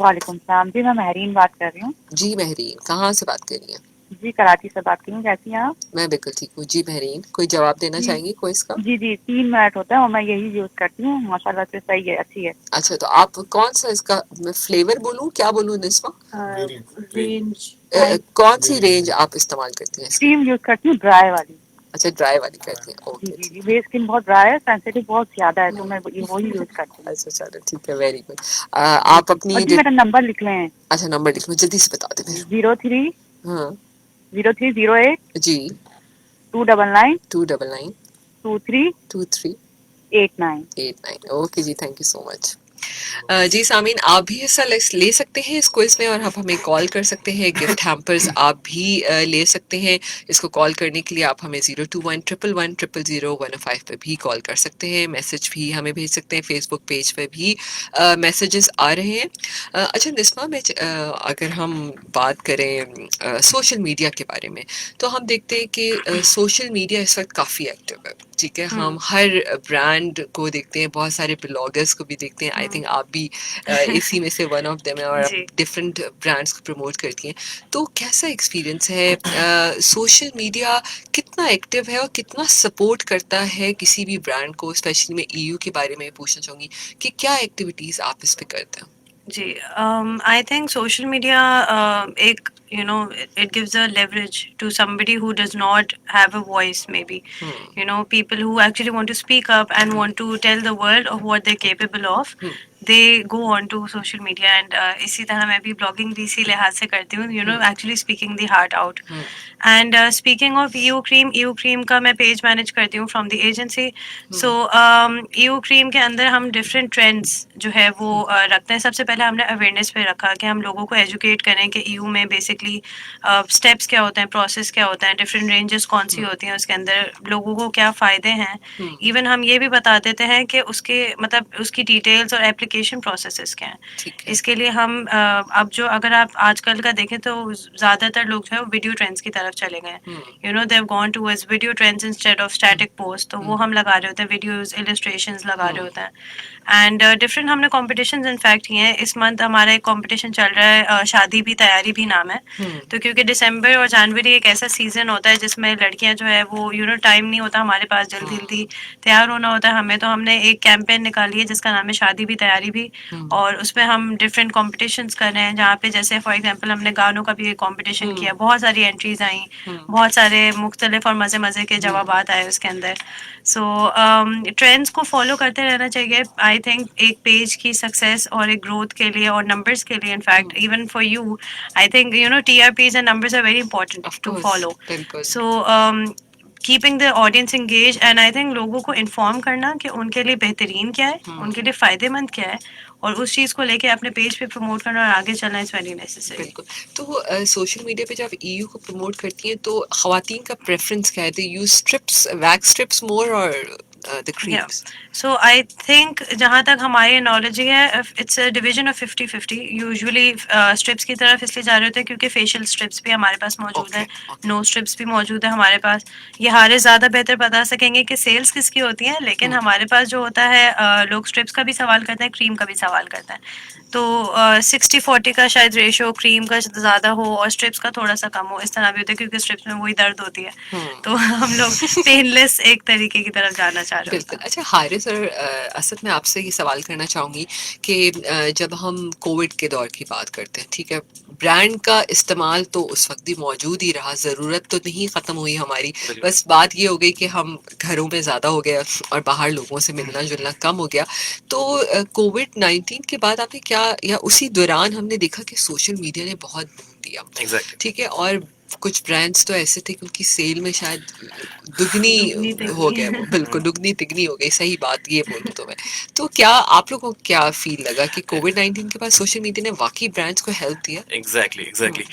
वालेकुम सलाम जी, मैं महरीन बात कर रही हूँ। जी महरीन, कहाँ से बात कर रही हैं? जी कराची से बात कर रही हूँ। कैसी हैं आप? मैं बिल्कुल ठीक हूँ जी महरीन। कोई जवाब देना जी चाहेंगी कोई इसका? जी जी 3 मिनट होता है और मैं यही यूज करती हूँ, माशाल्लाह से सही है, अच्छी है। अच्छा, तो आप कौन सा इसका, मैं फ्लेवर बोलूँ, क्या बोलूँ निस्मा? रेंज कौन सी रेंज आप इस्तेमाल करती हैं इसकी? क्रीम यूज करती हूँ, ड्राई वाली। अच्छा, ड्राई वाली करती हैं, जी ओके जी ठीक। जी, मेरी स्किन बहुत ड्राई है, सेंसिटिव बहुत ज्यादा है, तो मैं वही यूज करती हूँ। अच्छा चलो ठीक है, वेरी गुड। जी आप जी, और अपनी जी मेरा नंबर लिख लें। अच्छा, नंबर लिख लो, जल्दी से बता दें फिर। 03 हाँ 0308 जी, 299 299 23 23 89। 89। ओके जी, थैंक यू सो मच। जी सामीन, आप भी हिस्सा ले सकते हैं इस क्विज में, और आप हमें कॉल कर सकते हैं। गिफ्ट हैम्पर्स आप भी ले सकते हैं। इसको कॉल करने के लिए आप हमें 02111000105 पे भी कॉल कर सकते हैं। मैसेज भी हमें भेज सकते हैं, फेसबुक पेज पे भी मैसेजेस आ रहे हैं। अच्छा निस्मा, में अगर हम बात करें सोशल मीडिया के बारे में, तो हम देखते हैं कि सोशल मीडिया इस वक्त काफ़ी एक्टिव है, ठीक है। हम हर ब्रांड को देखते हैं, बहुत सारे ब्लॉगर्स को भी देखते हैं। आई थिंक आप भी इसी में से वन ऑफ देम है, और आप जी। डिफरेंट ब्रांड्स को प्रमोट करती हैं। तो कैसा एक्सपीरियंस है? सोशल मीडिया कितना एक्टिव है और कितना सपोर्ट करता है किसी भी ब्रांड को? स्पेशली मैं ईयू के बारे में पूछना चाहूँगी कि क्या एक्टिविटीज़ आप इस पे करते हैं? जी, आई थिंक सोशल मीडिया एक it gives a leverage to somebody who does not have a voice, maybe people who actually want to speak up and want to tell the world of what they're capable of. They go on to social media, and इसी तरह मैं भी blogging भी इसी लिहाज से करती हूँ, actually speaking the heart out. And speaking of EU cream का मैं पेज मैनेज करती हूँ from the agency. So EU cream के अंदर हम डिफरेंट ट्रेंड्स जो है वो रखते हैं। सबसे पहले हमने अवेयरनेस पे रखा कि हम लोगों को एजुकेट करें कि ईयू में बेसिकली स्टेप्स क्या होते हैं, प्रोसेस क्या होता है, डिफरेंट रेंजेस कौन सी होती हैं, उसके अंदर लोगों को क्या फ़ायदे हैं। इवन हम ये भी बता देते हैं कि उसके मतलब उसकी डिटेल्स और एप्लीकेशन प्रोसेसेस क्या हैं। ठीक है। इसके लिए हम अब जो अगर आप आजकल का देखें तो ज़्यादातर लोग जो है वो वीडियो ट्रेंड्स की तरफ चले गए हैं। They have gone towards video trends instead of static post. तो वो हम लगा रहे होते हैं, वीडियोस इलस्ट्रेशंस लगा रहे होते हैं। एंड डिफरेंट हमने कॉम्पिटिशन्स इनफैक्ट किए हैं। इस मंथ हमारा एक कॉम्पिटिशन चल रहा है, शादी भी तैयारी भी नाम है। तो क्योंकि दिसंबर और जनवरी एक ऐसा सीजन होता है जिसमें लड़कियां जो है वो टाइम नहीं होता हमारे पास, जल्दी जल्दी तैयार होना होता है हमें। तो हमने एक कैंपेन निकाली है जिसका नाम है शादी भी तैयारी भी, और उसमें हम डिफरेंट कॉम्पिटिशन्स कर रहे हैं, जहाँ पे जैसे फॉर एग्जांपल हमने गानों का भी एक कॉम्पिटिशन किया, बहुत सारी एंट्रीज आई, बहुत सारे मुख्तलिफ और मज़े मज़े के जवाबात आए उसके अंदर। सो ट्रेंड्स को फॉलो करते रहना चाहिए। आई थिंक एक पेज की सक्सेस और एक ग्रोथ के लिए और नंबर्स के लिए, in fact even for you, I think TRPs and numbers are very important Of to course, follow. बिल्कुल। So keeping the audience engaged, and I think लोगों को इन्फॉर्म करना कि उनके लिए बेहतरीन क्या है, उनके लिए फ़ायदेमंद क्या है, और उस चीज़ को लेके अपने पेज पे प्रमोट करना और आगे चलना इज़ वेरी नेसेसरी। बिल्कुल। तो सोशल मीडिया पे जब ईयू को प्रमोट करती हैं तो ख़वातीन का प्रेफरेंस क्या है? दे यूज स्ट्रिप्स, वैक्स स्ट्रिप्स मोर, और the creams? So I think जहाँ तक हमारी नॉलेज है, it's a division of 50-50. Usually strips की तरफ इसलिए जा रहे होते हैं क्योंकि facial strips भी हमारे पास मौजूद है, Okay. no strips भी मौजूद है हमारे पास. ये हारिस ज़्यादा बेहतर बता सकेंगे कि सेल्स किसकी होती है, लेकिन हमारे पास जो होता है लोग स्ट्रिप्स का भी सवाल करते हैं, क्रीम का भी सवाल करते हैं. तो 60-40 का शायद रेशो क्रीम का ज़्यादा हो और स्ट्रिप्स का थोड़ा सा कम हो, इस तरह भी होता है क्योंकि स्ट्रिप्स में वही दर्द होती है. तो हम लोग पेनलेस एक तरीके की तरफ जाना चाह रहे बिल्कुल। होते हैं. अच्छा हारिस और असद, मैं आपसे ये सवाल करना चाहूँगी कि जब हम कोविड के दौर की बात करते हैं, ठीक है, ब्रांड का इस्तेमाल तो उस वक्त भी मौजूद ही रहा, ज़रूरत तो नहीं ख़त्म हुई हमारी, बस बात ये हो गई कि हम घरों में ज़्यादा हो गए और बाहर लोगों से मिलना जुलना कम हो गया. तो कोविड-19 के बाद आपने क्या, या उसी दौरान हमने देखा कि सोशल मीडिया ने बहुत बूम दिया, एग्जैक्टली. ठीक है, और कुछ ब्रांड्स तो ऐसे थे कि उनकी सेल में शायद दुगनी दुगनी हो तिगनी. गया, वो बिल्कुल दुगनी तिगनी हो गई, सही बात ये बोलूं तो मैं. तो क्या आप लोगों को क्या फील लगा कि कोविड-19 के बाद सोशल मीडिया ने वाकई ब्रांड्स को हेल्प दिया? एग्जैक्टली.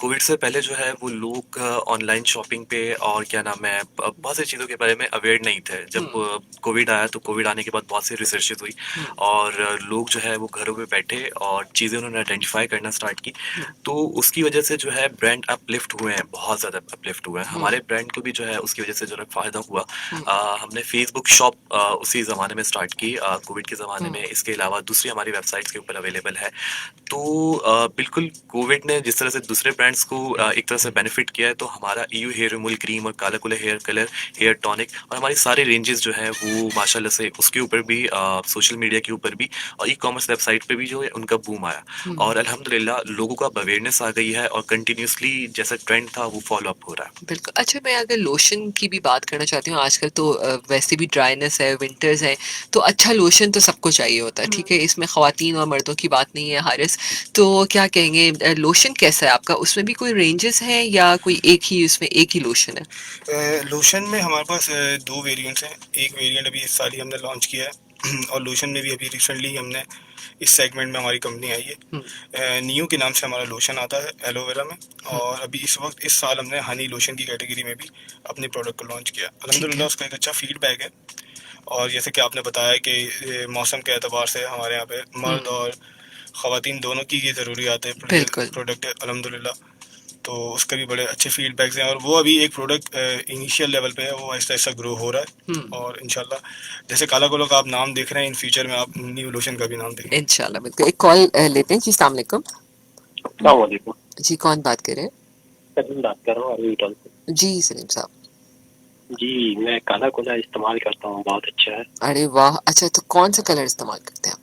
कोविड से पहले जो है वो लोग ऑनलाइन शॉपिंग पे और क्या नाम है बहुत सारी चीज़ों के बारे में अवेयर नहीं थे. जब कोविड आया तो कोविड आने के बाद बहुत सी रिसर्चेज हुई और लोग जो है वो घरों पे बैठे और चीज़ें उन्होंने आइडेंटिफाई करना स्टार्ट की. तो उसकी वजह से जो है ब्रांड अपलिफ्ट हुए हैं, बहुत ज़्यादा अपलिफ्ट हुए हैं. हमारे ब्रांड को भी जो है उसकी वजह से जो है फ़ायदा हुआ. हमने फेसबुक शॉप उसी ज़माने में स्टार्ट की कोविड के ज़माने में. इसके अलावा दूसरी हमारी वेबसाइट्स के ऊपर अवेलेबल है. तो बिल्कुल कोविड ने जिस तरह से दूसरे ब्रांड्स को एक तरह से बेनिफिट किया है, तो हमारा ईयू हेयर रिमूवल क्रीम और काला कुला हेयर कलर, हेयर टॉनिक और हमारी सारी रेंजेस जो है वो माशाल्लाह से उसके ऊपर भी सोशल मीडिया के ऊपर भी और ई कॉमर्स वेबसाइट पे भी जो है उनका बूम आया. और अल्हम्दुलिल्लाह लोगों को अब अवेयरनेस आ गई है और कंटिन्यूसली जैसा ट्रेंड था वो फॉलो अप हो रहा है. बिल्कुल. अच्छा मैं अगर लोशन की भी बात करना चाहती हूँ, आजकल तो वैसे भी ड्राइनेस है, विंटर्स है, तो अच्छा लोशन तो सबको चाहिए होता है, ठीक है, इसमें ख़वातीन और मर्दों की बात नहीं है. हारिस, तो क्या कहेंगे, लोशन कैसा है आपका? उसमें भी कोई रेंजेस हैं या कोई एक ही, उसमें एक ही लोशन है? लोशन में हमारे पास दो वेरिएंट्स हैं. एक वेरिएंट अभी इस साल ही हमने लॉन्च किया है और लोशन में भी अभी रिसेंटली हमने इस सेगमेंट में हमारी कंपनी आई है. नियो के नाम से हमारा लोशन आता है एलोवेरा में. और अभी इस वक्त इस साल हमने हनी लोशन की कैटेगरी में भी अपने प्रोडक्ट को लॉन्च किया. अल्हम्दुलिल्लाह उसका एक अच्छा फीडबैक है. और जैसे कि आपने बताया कि मौसम के एतबार से हमारे यहाँ पे मर्द और ख़वातीन दोनों की ये ज़रूरियात है बिल्कुल. प्रोडक्ट है अल्हम्दुलिल्लाह. तो उसके भी बड़े अच्छे फीडबैक्स हैं और वो अभी एक प्रोडक्ट इनिशियल लेवल पे है, वो आहिस्ता आहिस्ता ग्रो हो रहा है. और इंशाल्लाह जैसे काला कोला का आप नाम देख रहे हैं, इन फ्यूचर में आप न्यू लोशन का भी नाम देखेंगे इंशाल्लाह. बिल्कुल. एक कॉल लेते हैं जी. अस्सलाम वालेकुम. अस्सलाम वालेकुम. जी कौन बात कर रहे हैं? सलीम बात कर रहा हूँ अरबी टॉल से. जी सलीम साहब. जी मैं काला कोला इस्तेमाल करता हूँ, बहुत अच्छा है. अरे वाह. अच्छा तो कौन सा कलर इस्तेमाल करते हैं आप?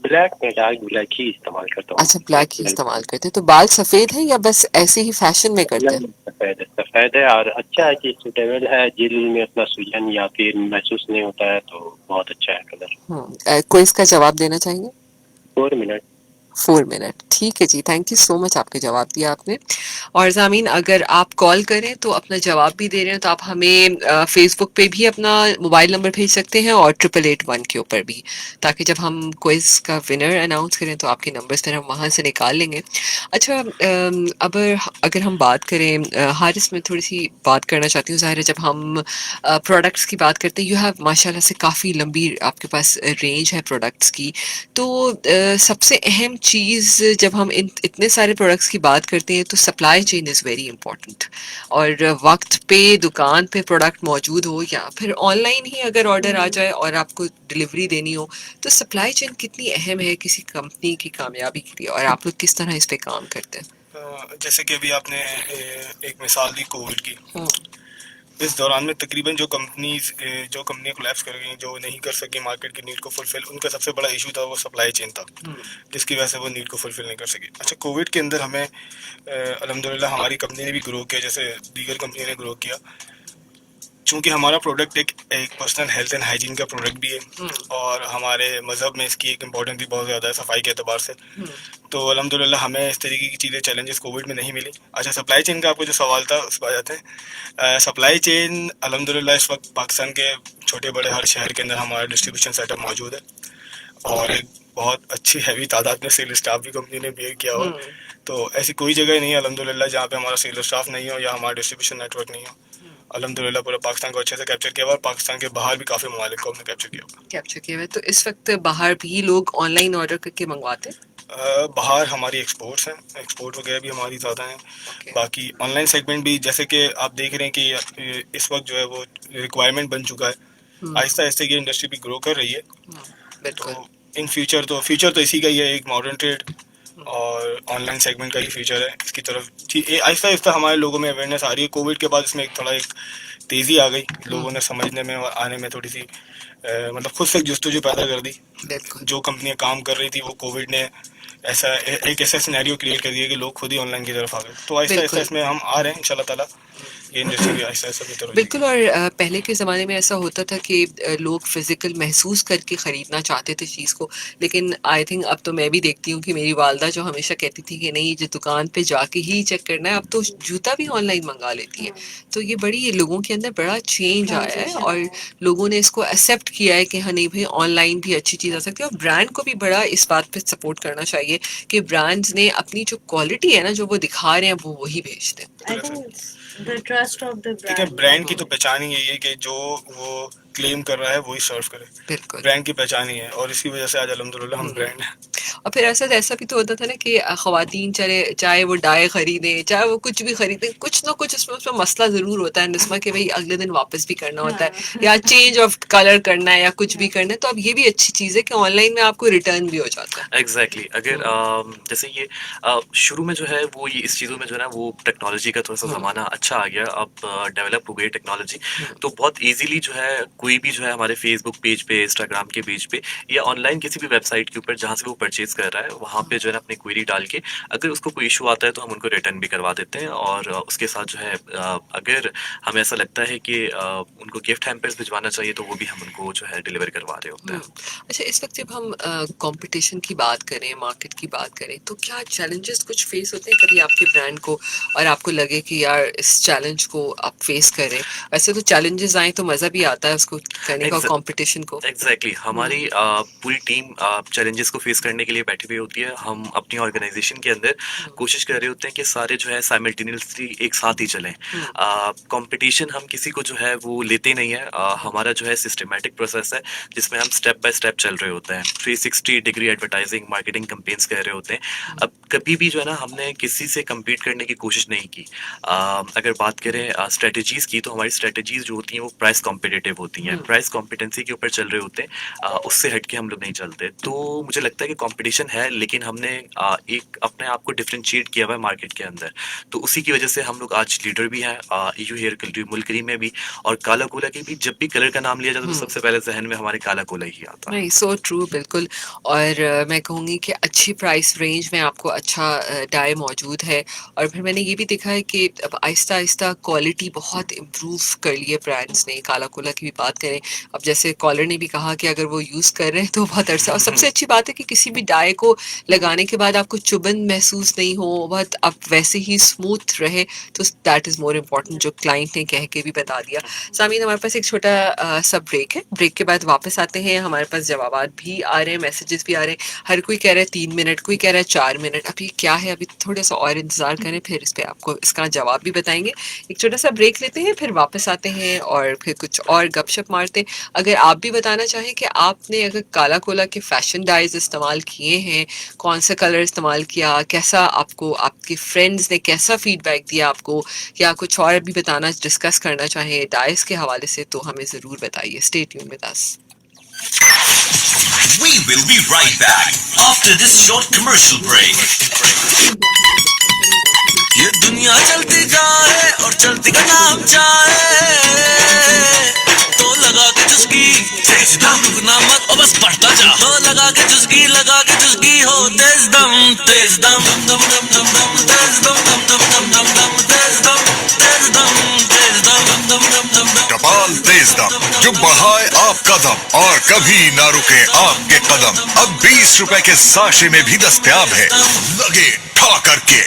ब्लैक में डार्क ब्लैक ही इस्तेमाल करता हूँ. अच्छा ब्लैक ही इस्तेमाल करते हैं. तो बाल सफेद हैं या बस ऐसे ही फैशन में करते हैं? सफेद है और अच्छा है कि सूटेबल है. जिल में अपना सूजन या फिर महसूस नहीं होता है, तो बहुत अच्छा है कलर. कोई इसका जवाब देना चाहेंगे? 4 मिनट. 4 मिनट. ठीक है जी. थैंक यू सो मच, आपके जवाब दिया आपने. और ज़ामीन अगर आप कॉल करें तो अपना जवाब भी दे रहे हैं तो आप हमें फेसबुक पे भी अपना मोबाइल नंबर भेज सकते हैं और 8881 के ऊपर भी, ताकि जब हम क्विज का विनर अनाउंस करें तो आपके नंबर्स फिर हम वहाँ से निकाल लेंगे. अच्छा अब अगर हम बात करें, हारिस में थोड़ी सी बात करना चाहती हूँ. ज़ाहिर है जब हम प्रोडक्ट्स की बात करते हैं, यू हैव माशाल्लाह से काफ़ी लंबी आपके पास रेंज है प्रोडक्ट्स की. तो सबसे अहम चीज़ जब हम इतने सारे प्रोडक्ट्स की बात करते हैं तो supply chain is very important. और वक्त पे दुकान पे प्रोडक्ट मौजूद हो या फिर ऑनलाइन ही अगर ऑर्डर आ जाए और आपको डिलीवरी देनी हो, तो सप्लाई चेन कितनी अहम है किसी कंपनी की कामयाबी के लिए, और आप लोग किस तरह इस पे काम करते हैं? जैसे कि अभी आपने एक मिसाल दी कोविड की. इस दौरान में तकरीबन जो कंपनियां कोलैप्स कर गई, जो नहीं कर सकी मार्केट की नीड को फुलफिल, उनका सबसे बड़ा इशू था वो सप्लाई चेन था, जिसकी वजह से वो नीड को फुलफिल नहीं कर सकी. अच्छा कोविड के अंदर हमें अल्हम्दुलिल्लाह हमारी कंपनी ने भी ग्रो किया जैसे दीगर कंपनी ने ग्रो किया. चूँकि हमारा प्रोडक्ट एक पर्सनल हेल्थ एंड हाइजीन का प्रोडक्ट भी है और हमारे मज़हब में इसकी एक इम्पोर्टेंस भी बहुत ज़्यादा है सफाई के एतबार से. तो अल्हम्दुलिल्लाह हमें इस तरीके की चीज़ें चैलेंजेस कोविड में नहीं मिली. अच्छा सप्लाई चेन का आपको जो सवाल था उस पर आ जाते हैं. सप्लाई चेन अल्हम्दुलिल्लाह इस वक्त पाकिस्तान के छोटे बड़े हर शहर के अंदर हमारा डिस्ट्रीब्यूशन सेटअप मौजूद है और एक बहुत अच्छी हैवी तादाद में सेल स्टाफ भी कंपनी ने बियर किया हो. तो ऐसी कोई जगह नहीं है अल्हम्दुलिल्लाह जहाँ पे हमारा सेल स्टाफ नहीं हो या हमारा डिस्ट्रीब्यूशन नेटवर्क नहीं हो. अल्हम्दुलिल्लाह पूरा पाकिस्तान को अच्छे से कैप्चर किया हुआ और पाकिस्तान के बाहर भी काफ़ी ममालिक को हमने कैप्चर किया हुआ। कैप्चर किए हुए। तो इस वक्त बाहर भी लोग ऑनलाइन ऑर्डर करके मंगवाते हैं? बाहर हमारी एक्सपोर्ट्स हैं, एक्सपोर्ट वगैरह भी हमारी ज़्यादा हैं। ओके। बाकी ऑनलाइन सेगमेंट भी जैसे कि आप देख रहे हैं कि इस वक्त जो है वो रिक्वायरमेंट बन चुका है। आहिस्ता आहिस्ता ये इंडस्ट्री भी ग्रो कर रही है। बिल्कुल। तो इन फ्यूचर तो इसी का ही है, एक मॉडर्न ट्रेड और ऑनलाइन सेगमेंट का ही फ्यूचर है। इसकी तरफ आहिस्ता आहिस्ता हमारे लोगों में अवेयरनेस आ रही है। कोविड के बाद इसमें एक तेज़ी आ गई, लोगों ने समझने में और आने में थोड़ी सी मतलब खुद से जुस्तजू पैदा कर दी। बिल्कुल। जो कंपनियां काम कर रही थी वो कोविड ने एक ऐसा सिनेरियो क्रिएट कर दिया कि लोग खुद ही ऑनलाइन की तरफ आ गए। तो आहिस्ता आहिस्ता इसमें हम आ रहे हैं इंशाल्लाह ताला, ये इंडस्ट्री भी आहिस्ता आहिस्ता बेहतर हो जाएगी। बिल्कुल। और पहले के ज़माने में ऐसा होता था कि लोग फिजिकल महसूस करके ख़रीदना चाहते थे चीज़ को, लेकिन आई थिंक अब तो मैं भी देखती हूँ कि मेरी वालदा जो हमेशा कहती थी कि नहीं जो दुकान पे जाके ही चेक करना है, अब तो जूता भी ऑनलाइन मंगा लेती है। तो ये लोगों के अंदर बड़ा चेंज आया है और लोगों ने इसको एक्सेप्ट किया है कि हाँ नहीं भाई ऑनलाइन भी अच्छी चीज़ आ सकती है। और ब्रांड को भी बड़ा इस बात पे सपोर्ट करना चाहिए कि ब्रांड्स ने अपनी जो क्वालिटी है ना जो वो दिखा रहे हैं वो वही भेजते हैं। I think the trust of the ठीक है, brand. ब्रांड की तो पहचान ही यही है कि जो वो क्लेम कर रहा है वही सर्व करे। बिल्कुल। ब्रांड की पहचान ही है और इसी वजह से आज अल्हम्दुलिल्लाह हम ब्रांड हैं। और फिर ऐसा भी तो होता था ना कि ख़वातीन चाहे वो डाई खरीदें, चाहे वो कुछ भी खरीदें, कुछ ना कुछ उसमें मसला ज़रूर होता है निस्मा कि भाई अगले दिन वापस भी करना होता है या चेंज ऑफ कलर करना है या कुछ भी करना है। तो अब ये भी अच्छी चीज़ है कि ऑनलाइन में आपको रिटर्न भी हो जाता है। एग्जैक्टली अगर जैसे ये शुरू में जो है वो ये इस चीज़ों में जो है ना वो टेक्नोलॉजी का थोड़ा सा ज़माना अच्छा आ गया, अब डेवलप हो गई टेक्नोलॉजी। तो बहुत इजीली जो है कोई भी जो है हमारे फेसबुक पेज पे, इंस्टाग्राम के पेज पे या ऑनलाइन किसी भी वेबसाइट के ऊपर जहाँ से वो परचेज कर रहा है वहाँ पे जो है ना अपनी क्वेरी डाल के अगर उसको कोई इशू आता है तो हम उनको रिटर्न भी करवा देते हैं। और उसके साथ जो है अगर हमें ऐसा लगता है कि उनको गिफ्ट हैम्पर्स भिजवाना चाहिए तो वो भी हम उनको जो है डिलीवर करवा रहे होते हैं। अच्छा, इस वक्त जब हम कंपटीशन की बात करें, मार्केट की बात करें, तो क्या चैलेंजेस कुछ फेस होते हैं कभी आपके ब्रांड को और आपको लगे कि यार इस चैलेंज को आप फेस करें? वैसे तो चैलेंजेस आए तो मज़ा भी आता है उसको करने का, कंपटीशन को। एग्जैक्टली हमारी पूरी टीम चैलेंजेस को फेस करने के लिए बैठी हुई होती है। हम अपनी ऑर्गेनाइजेशन के अंदर कोशिश कर रहे होते हैं कि सारे जो है साइमल्टेनियसली एक साथ ही चलें। कंपटीशन हम किसी को जो है वो लेते नहीं है। हमारा जो है सिस्टमेटिक प्रोसेस है जिसमें हम स्टेप बाय स्टेप चल रहे होते हैं। 360 डिग्री एडवर्टाइजिंग मार्केटिंग कैंपेन्स कर रहे होते हैं। अब कभी भी जो है ना हमने किसी से कम्पीट करने की कोशिश नहीं की। अगर बात करें स्ट्रेटजीज की तो हमारी स्ट्रेटजीज जो होती हैं वो प्राइस कॉम्पिटिटिव होती हैं, प्राइस कॉम्पिटेंसी के ऊपर चल रहे होते हैं। उससे हट के हम लोग नहीं चलते। तो मुझे लगता है कि कंपटीशन है लेकिन हमने एक अपने आप को डिफरेंशिएट किया हुआ है मार्केट के अंदर। तो उसी की वजह से हम लोग आज लीडर भी हैं EU हेयर मुल्करी में भी और काला कोला के भी। जब भी कलर का नाम लिया जाता है तो सबसे पहले जहन में हमारे काला कोला ही आता है। नहीं, सो ट्रू, बिल्कुल। और मैं कहूँगी कि अच्छी प्राइस रेंज में आपको अच्छा डाई मौजूद है। और फिर मैंने ये भी देखा है कि अब आहिस्ता आहिस्ता क्वालिटी बहुत इम्प्रूव कर ली है ब्रांड्स ने। काला कोला की भी बात करें, अब जैसे कॉलर ने भी कहा कि अगर वो यूज़ कर रहे हैं तो बहुत अरसा। और सबसे अच्छी बात है कि किसी भी डाई को लगाने के बाद आपको चुभन महसूस नहीं हो, बहुत अब वैसे ही स्मूथ रहे। तो दैट इज़ मोर इम्पॉर्टेंट, जो क्लाइंट ने कह के भी बता दिया। सामीन, हमारे पास एक छोटा सा ब्रेक है। ब्रेक के बाद वापस आते हैं। हमारे पास जवाबात भी आ रहे हैं, मैसेजेस भी आ रहे हैं। हर कोई कह रहा है 3 मिनट, कोई कह रहा है 4 मिनट। अभी क्या है, अभी थोड़ा सा और इंतज़ार करें, फिर इस पर आपको इसका जवाब भी बताएंगे। एक छोटा सा ब्रेक लेते हैं, फिर वापस आते हैं और फिर कुछ और गपशप मारते हैं। अगर आप भी बताना चाहें कि आपने अगर काला कोला के फैशन डाइज इस्तेमाल किए हैं, कौन सा कलर इस्तेमाल किया, कैसा आपको आपके फ्रेंड्स ने कैसा फीडबैक दिया आपको, या कुछ और भी बताना डिस्कस करना चाहें डाइज के हवाले से, तो हमें ज़रूर बताइए। Stay tune with us. We will be right back after this short commercial break. ये दुनिया चलती जाए और चलती का नाम जाए तो लगा के चुस्की तेज दम, रुकना मत और बस बढ़ता जा। तो लगा के चुस्की हो तेज दम तेज दम दम दम दम दम तेज दम दम दम दम दम दम तेज दम तेज दम तेज दम दम दम दम दम। टपाल तेज दम, जो बढ़ाए आपका दम और कभी ना रुके आपके कदम। अब 20 रुपए के साशे में भी दस्तयाब है, लगे ठा करके।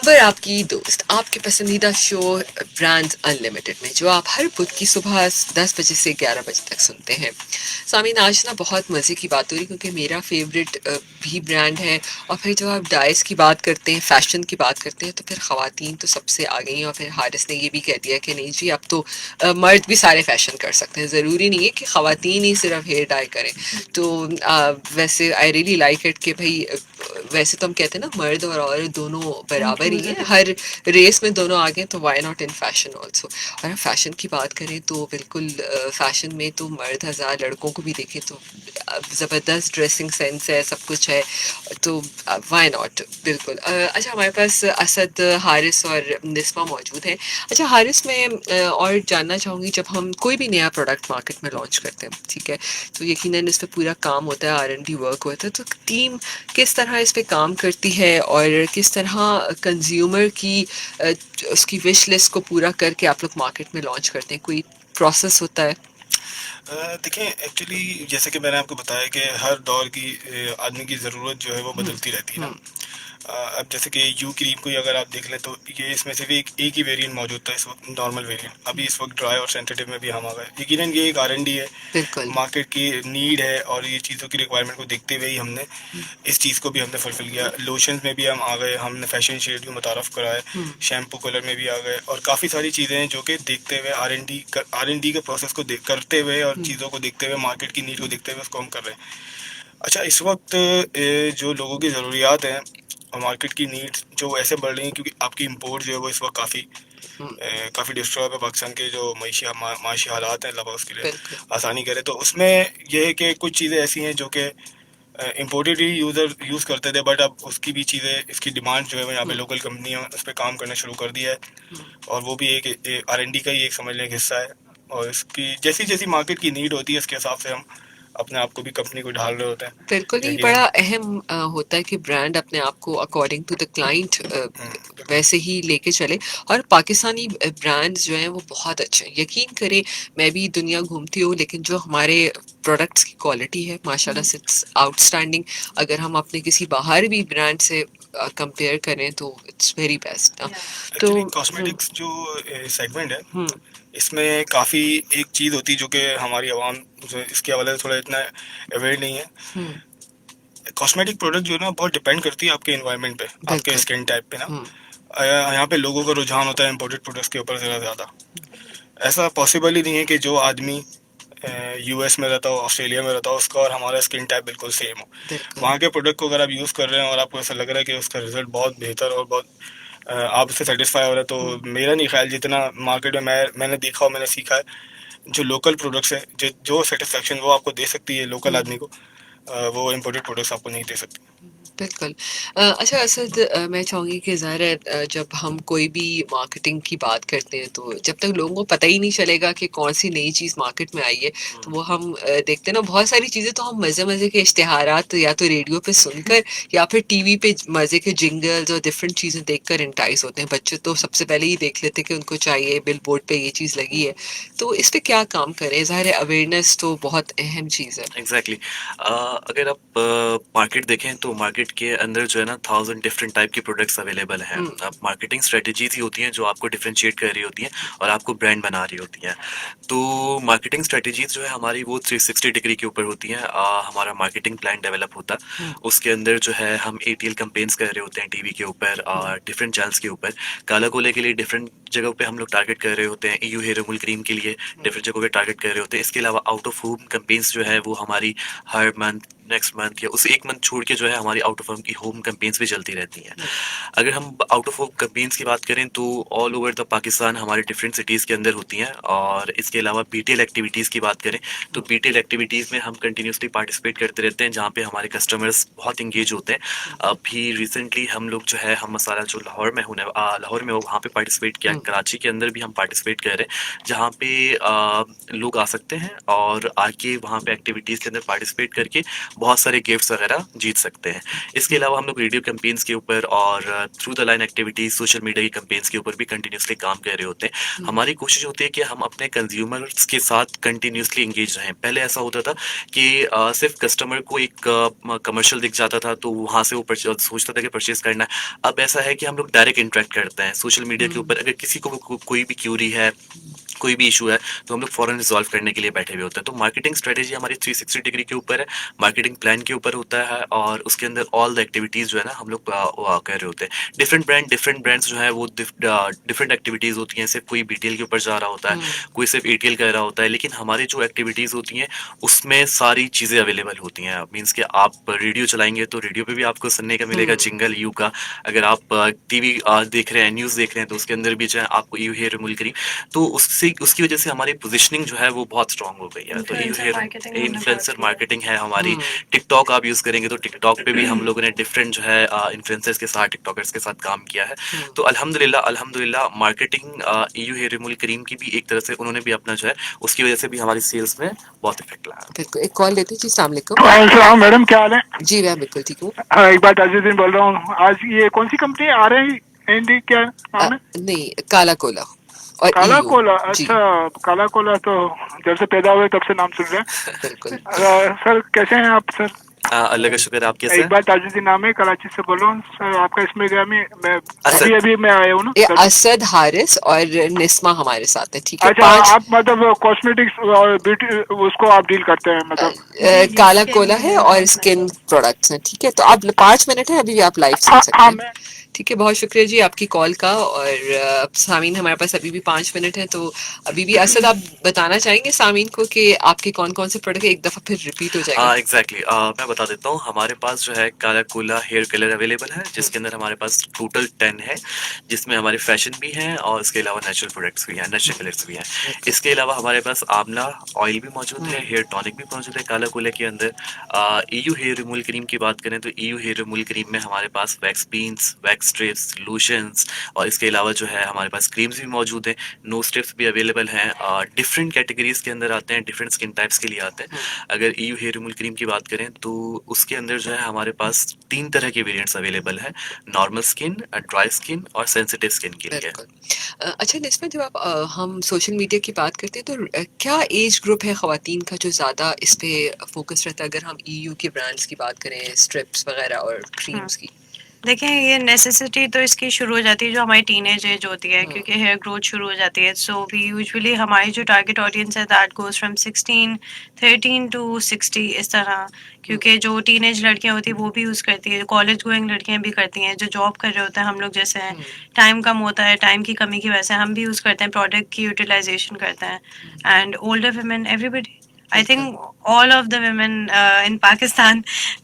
अंबर आपकी दोस्त, आपके पसंदीदा शो ब्रांड्स अनलिमिटेड में, जो आप हर बुध की सुबह 10 बजे से 11 बजे तक सुनते हैं। सामीन, आज ना बहुत मज़े की बात हो रही, क्योंकि मेरा फेवरेट भी ब्रांड है, और फिर जब आप डाइस की बात करते हैं, फैशन की बात करते हैं, तो फिर ख़वातीन तो सबसे आ गई हैं। और फिर हारिस ने ये भी कह दिया कि नहीं जी, अब तो मर्द भी सारे फैशन कर सकते हैं, ज़रूरी नहीं है कि ख़वातीन ही सिर्फ हेयर डाई करें। तो वैसे आई रियली लाइक इट कि भाई वैसे तो हम कहते हैं ना, मर्द और औरत दोनों बराबर ही हैं, हर रेस में दोनों आगे हैं, तो why not in fashion also. और हम फैशन की बात करें तो बिल्कुल फैशन में तो मर्द हज़ार, लड़कों को भी देखें तो ज़बरदस्त ड्रेसिंग सेंस है, सब कुछ है, तो व्हाई नॉट, बिल्कुल। अच्छा, हमारे पास असद, हारिस और निस्मा मौजूद हैं। अच्छा हारिस, मैं और जानना चाहूँगी, जब हम कोई भी नया प्रोडक्ट मार्केट में लॉन्च करते हैं, ठीक है, तो यकीनन इस पर पूरा काम होता है, R&D वर्क होता है, तो टीम किस तरह इस पे काम करती है और किस तरह कंज्यूमर की उसकी विश लिस्ट को पूरा करके आप लोग मार्केट में लॉन्च करते हैं, कोई प्रोसेस होता है? देखिए, एक्चुअली जैसे कि मैंने आपको बताया कि हर दौर की आदमी की ज़रूरत जो है वो बदलती रहती है ना। अब जैसे कि यू क्रीम को ही अगर आप देख लें, तो ये इसमें सिर्फ एक ही वेरिएंट मौजूद था इस वक्त, नॉर्मल वेरिएंट। अभी इस वक्त ड्राई और सेंसिटिव में भी हम आ गए। यकीनन ये एक R&D है, बिल्कुल। मार्केट की नीड है, और ये चीज़ों की रिक्वायरमेंट को देखते हुए ही हमने इस चीज़ को भी हमने फुलफिल किया। लोशंस में भी हम आ गए, हमने फैशन शेड भी मुतारफ़ कराए, शैम्पू कलर में भी आ गए, और काफ़ी सारी चीज़ें हैं जो कि देखते हुए R&D के प्रोसेस को करते हुए और चीज़ों को देखते हुए, मार्केट की नीड को देखते हुए उसको हम कर रहे हैं। अच्छा, इस वक्त जो लोगों की ज़रूरियात हैं और मार्केट की नीड्स जो ऐसे बढ़ रही हैं, क्योंकि आपकी इंपोर्ट जो है वो इस वक्त काफ़ी डिस्ट्रॉय है। पाकिस्तान के जो माशी हालात हैं, अल्लाह उसके लिए आसानी करे। तो उसमें यह है कि कुछ चीज़ें ऐसी हैं जो कि इम्पोर्टेड ही यूज़ करते थे, बट अब उसकी भी चीज़ें, इसकी डिमांड जो है वो यहाँ पे लोकल कंपनियाँ उस पर काम करना शुरू कर दिया है, और वो भी एक R&D का ही एक समझ लें हिस्सा है। और इसकी जैसी जैसी मार्केट की नीड होती है, इसके हिसाब से हम अपने आप को भी कंपनी को ढाल रहे होते हैं। बिल्कुल ही बड़ा अहम होता है कि ब्रांड अपने आप को अकॉर्डिंग टू द क्लाइंट वैसे ही लेके चले। और पाकिस्तानी ब्रांड्स जो हैं वो बहुत अच्छे हैं, यकीन करें, मैं भी दुनिया घूमती हूँ, लेकिन जो हमारे प्रोडक्ट्स की क्वालिटी है माशाल्लाह से इट्स आउटस्टैंडिंग। अगर हम अपने किसी बाहर भी ब्रांड से कंपेयर करें तो इट्स वेरी बेस्ट। तो एक्चुअली कॉस्मेटिक्स जो सेगमेंट है, इसमें काफ़ी एक चीज़ होती है जो कि हमारी आवाम जो इसके हवाले से थोड़ा इतना अवेयर नहीं है। कॉस्मेटिक प्रोडक्ट जो है ना, बहुत डिपेंड करती है आपके एनवायरनमेंट पे, आपके स्किन टाइप पे ना। यहाँ पे लोगों का रुझान होता है इम्पोर्टेड प्रोडक्ट्स के ऊपर ज़्यादा। ऐसा पॉसिबल ही नहीं है कि जो आदमी US में रहता हो, ऑस्ट्रेलिया में रहता हो, उसका और हमारा स्किन टाइप बिल्कुल सेम हो। वहाँ के प्रोडक्ट को अगर आप यूज़ कर रहे हैं और आपको ऐसा लग रहा है कि उसका रिजल्ट बहुत बेहतर और बहुत आप उससे सेटिस्फाई हो रहे हैं, तो मेरा नहीं ख्याल, जितना मार्केट में मैंने देखा और मैंने सीखा है, जो लोकल प्रोडक्ट्स है, जो सेटिस्फेक्शन वो आपको दे सकती है लोकल आदमी को, वो इम्पोर्टेड प्रोडक्ट्स आपको नहीं दे सकती। बिल्कुल। अच्छा असद, मैं चाहूँगी कि ज़ाहिर है जब हम कोई भी मार्केटिंग की बात करते हैं, तो जब तक लोगों को पता ही नहीं चलेगा कि कौन सी नई चीज़ मार्केट में आई है, तो वो हम देखते हैं ना, बहुत सारी चीज़ें तो हम मज़े के इश्तिहारात या तो रेडियो पे सुनकर या फिर टीवी पे मज़े के जिंगल्स और डिफरेंट चीज़ें देखकर इंटाइज होते हैं। बच्चे तो सबसे पहले ही देख लेते हैं कि उनको चाहिए, बिल बोर्ड पे ये चीज़ लगी है। तो इस पे क्या काम करें? ज़ाहिर है अवेयरनेस तो बहुत अहम चीज़ है। एग्जैक्टली अगर आप मार्केट देखें तो मार्केट के अंदर जो है ना 1000 डिफरेंट टाइप की प्रोडक्ट्स अवेलेबल हैं। अब मार्केटिंग स्ट्रेटजीज ही होती हैं जो आपको डिफरेंशिएट कर रही होती हैं और आपको ब्रांड बना रही होती हैं। तो मार्केटिंग स्ट्रेटजीज जो है हमारी वो 360 डिग्री के ऊपर होती हैं। हमारा मार्केटिंग प्लान डेवलप होता है, उसके अंदर जो है हम ATL कैंपेन्स कर रहे होते हैं टीवी के ऊपर और डिफरेंट चैनल्स के ऊपर। काला कोले के लिए डिफरेंट जगहों पे हम लोग टारगेट कर रहे होते हैं, EU हेयर रिमूवल क्रीम के लिए डिफरेंट जगहों पे टारगेट कर रहे होते हैं। इसके अलावा आउट ऑफ होम कैंपेन्स जो है वो हमारी हर मंथ, नेक्स्ट मंथ या उस एक मंथ छोड़ के जो है हमारी आउट ऑफ होम की होम कैंपेन्स भी चलती रहती हैं। अगर हम आउट ऑफ होम कैंपेन्स की बात करें तो ऑल ओवर द पाकिस्तान हमारे डिफरेंट सिटीज़ के अंदर होती हैं। और इसके अलावा BTL एक्टिविटीज़ की बात करें तो BTL एक्टिविटीज़ में हम कंटिन्यूसली पार्टिसिपेट करते रहते हैं, जहाँ पे हमारे कस्टमर्स बहुत इंगेज होते हैं। अभी रिसेंटली हम लोग जो है हम मसाला जो लाहौर में लाहौर में वहाँ पे पार्टिसिपेट किया। कराची के अंदर भी हम पार्टिसिपेट कर रहे हैं, जहाँ पे लोग आ सकते हैं और आके वहाँ पे एक्टिविटीज़ के अंदर पार्टिसिपेट करके बहुत सारे गिफ्ट्स वगैरह जीत सकते हैं। इसके अलावा हम लोग रेडियो कैंपेन्स के ऊपर और through the line activities social media की कैंपेन्स के ऊपर भी कंटिन्यूसली काम कर रहे होते हैं। हमारी कोशिश होती है कि हम अपने कंज्यूमर्स के साथ कंटिन्यूसली एंगेज रहें। पहले ऐसा होता था कि सिर्फ कस्टमर को एक कमर्शियल दिख जाता था तो वहां से वो सोचता था कि परचेज करना है। अब ऐसा है कि हम लोग डायरेक्ट इंटरेक्ट करते हैं सोशल मीडिया के ऊपर। अगर किसी को कोई भी क्यूरी है, कोई भी इशू है, तो हम लोग फौरन रिजॉल्व करने के लिए बैठे हुए होते हैं। तो मार्केटिंग स्ट्रेटेजी हमारी 360 डिग्री के ऊपर है, मार्केटिंग प्लान के ऊपर होता है और उसके अंदर ऑल द एक्टिविटीज जो है ना हम लोग कर रहे होते हैं। डिफरेंट ब्रांड्स जो है वो डिफरेंट एक्टिविटीज होती हैं। सिर्फ कोई बीटीएल के ऊपर जा रहा होता है, कोई सिर्फ एटीएल कर रहा होता है, लेकिन हमारी जो एक्टिविटीज होती हैं उसमें सारी चीजें अवेलेबल होती हैं। मीन्स कि आप रेडियो चलाएंगे तो रेडियो पे भी आपको सुनने का मिलेगा जिंगल यू का। अगर आप टीवी देख रहे हैं, न्यूज देख रहे हैं, तो उसके अंदर भी जो है आपको यू हेयर रिमूवल करी। तो उसकी वजह से हमारी पोजीशनिंग जो है वो बहुत स्ट्रांग हो गई है। तो यू हेयर इन्फ्लुएंसर मार्केटिंग है हमारी। टिकटॉक आप यूज करेंगे तो टिकटॉक पे भी हम लोगों ने डिफरेंट जो है इन्फ्लुएंसर्स के साथ, टिकटॉकर्स के साथ काम किया है। तो अल्हम्दुलिल्लाह marketing EU hair removal cream की भी एक तरह से उन्होंने भी अपना जो है उसकी वजह से भी हमारी सेल्स में बहुत इफेक्ट लाया। बिल्कुल, एक कॉल लेते जी। अस्सलाम वालेकुम। वालेकुम मैडम, क्या हाल है? जी मैं बिल्कुल ठीक हूँ। हाँ, एक बात अजीजुद्दीन बोल रहा हूँ। आज ये कौन सी कंपनी आ रही है? इंडी क्या नाम है? नहीं, काला कोला और काला EU। कोला। जी अच्छा, काला कोला तो जब से पैदा हुए तब से नाम सुन रहे हैं। बिल्कुल। सर कैसे हैं आप सर? अल्लाह का शुक्र, आप कैसे एक हैं? बात ताजुद्दीन नाम है, कराची से बोल रहा हूँ सर। आपका इसमें गया मैं असद। अभी मैं आया हूँ ना ये सर। असद, हारिस और निस्मा हमारे साथ है। ठीक है, अच्छा, आप मतलब कॉस्मेटिक्स और ब्यूटी उसको आप डील करते हैं मतलब? काला कोला है और स्किन प्रोडक्ट्स हैं। ठीक है, तो आप 5 मिनट है अभी भी आप लाइव सुन सकते हैं। ठीक है, बहुत शुक्रिया जी आपकी कॉल का। और सामीन हमारे पास अभी भी 5 मिनट है, तो अभी भी असद आप बताना चाहेंगे सामीन को कि आपके कौन कौन से प्रोडक्ट एक दफा फिर रिपीट हो जाएगा? एग्जैक्टली मैं बता देता हूँ। हमारे पास जो है काला कोला हेयर कलर अवेलेबल है, जिसके अंदर हमारे पास टोटल 10 है, जिसमें हमारे फैशन भी हैं और इसके अलावा नेचुरल प्रोडक्ट्स भी हैं, नेचुरल कलर्स भी हैं। इसके अलावा हमारे पास आंवला ऑयल भी मौजूद है, हेयर टॉनिक भी मौजूद है काला कोला के अंदर। EU हेयर रिमूवल क्रीम की बात करें तो EU हेयर रिमूवल क्रीम में हमारे पास wax beans, wax strips, lotions और इसके अलावा जो है हमारे पास क्रीम्स भी मौजूद हैं, नो स्ट्रिप्स भी अवेलेबल हैं। डिफरेंट कैटेगरीज के अंदर आते हैं, डिफरेंट स्किन टाइप्स के लिए आते हैं। अगर EU हेयर रिमूवल क्रीम की बात करें तो उसके अंदर जो है हमारे पास 3 तरह के वेरिएंट्स अवेलेबल है, नॉर्मल स्किन, ड्राई स्किन और सेंसिटिव स्किन के लिए। अच्छा निस्मा, जब आप हम सोशल मीडिया की बात करते हैं तो क्या एज ग्रुप है ख़वातीन का जो ज़्यादा इस पे फोकस रहता है, अगर हम EU के ब्रांड्स की बात करें, स्ट्रिप्स वगैरह और क्रीम्स की? देखिए, ये नेसेसिटी तो इसकी शुरू हो जाती है जो हमारी टीनेज एज होती है, क्योंकि हेयर ग्रोथ शुरू हो जाती है। सो वी यूजुअली हमारी जो टारगेट ऑडियंस है दैट गोज फ्रॉम 13 टू 60 इस तरह, क्योंकि जो टीनेज लड़कियां होती हैं वो भी यूज़ करती है, जो कॉलेज गोइंग लड़कियां भी करती हैं, जो जॉब कर रहे होते हैं, हम लोग जैसे हैं, टाइम कम होता है, टाइम की कमी की वजह से हम भी यूज़ करते हैं, प्रोडक्ट की यूटिलाइजेशन करते हैं। And older women, everybody, I think all of the women in Pakistan,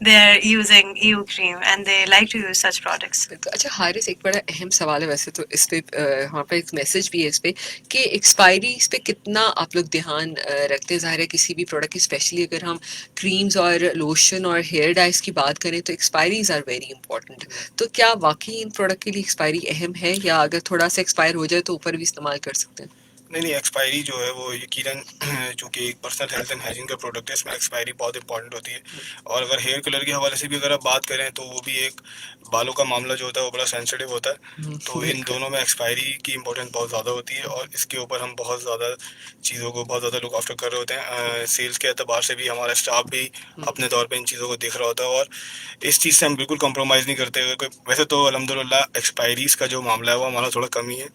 they are using EU cream and they like to use such products. अच्छा हारिस, एक बड़ा अहम सवाल है वैसे तो इस पे, हमारे पास एक मैसेज भी है इस पे कि एक्सपायरी इस पे कितना आप लोग ध्यान रखते हैं? ज़ाहिर है किसी भी प्रोडक्ट की, स्पेशली अगर हम क्रीम्स और लोशन और हेयर डाइज की बात करें तो एक्सपायरीज आर वेरी इंपॉर्टेंट। तो क्या वाकई इन प्रोडक्ट के लिए एक्सपायरी अहम है, या अगर थोड़ा सा एक्सपायर हो जाए तो ऊपर भी इस्तेमाल कर सकते हैं? नहीं, एक्सपायरी जो है वो यकीनन चूँकि एक पर्सनल हेल्थ एंड हाइजीन का प्रोडक्ट है, इसमें एक्सपायरी बहुत इंपॉर्टेंट होती है। और अगर हेयर कलर के हवाले से भी अगर आप बात करें तो वो भी एक बालों का मामला जो होता है वो बड़ा सेंसिटिव होता है। तो इन दोनों में एक्सपायरी की इंपॉर्टेंस बहुत ज़्यादा होती है और इसके ऊपर हम बहुत ज़्यादा चीज़ों को बहुत ज़्यादा लुक आफ्टर कर रहे होते हैं। सेल्स के अतबार से भी हमारा स्टाफ भी अपने तौर पर इन चीज़ों को देख रहा होता है और इस चीज़ से हम बिल्कुल कॉम्प्रोमाइज़ नहीं करते। वैसे तो अल्हम्दुलिल्लाह एक्सपायरीज़ का जो मामला है वो हमारा थोड़ा कम ही है,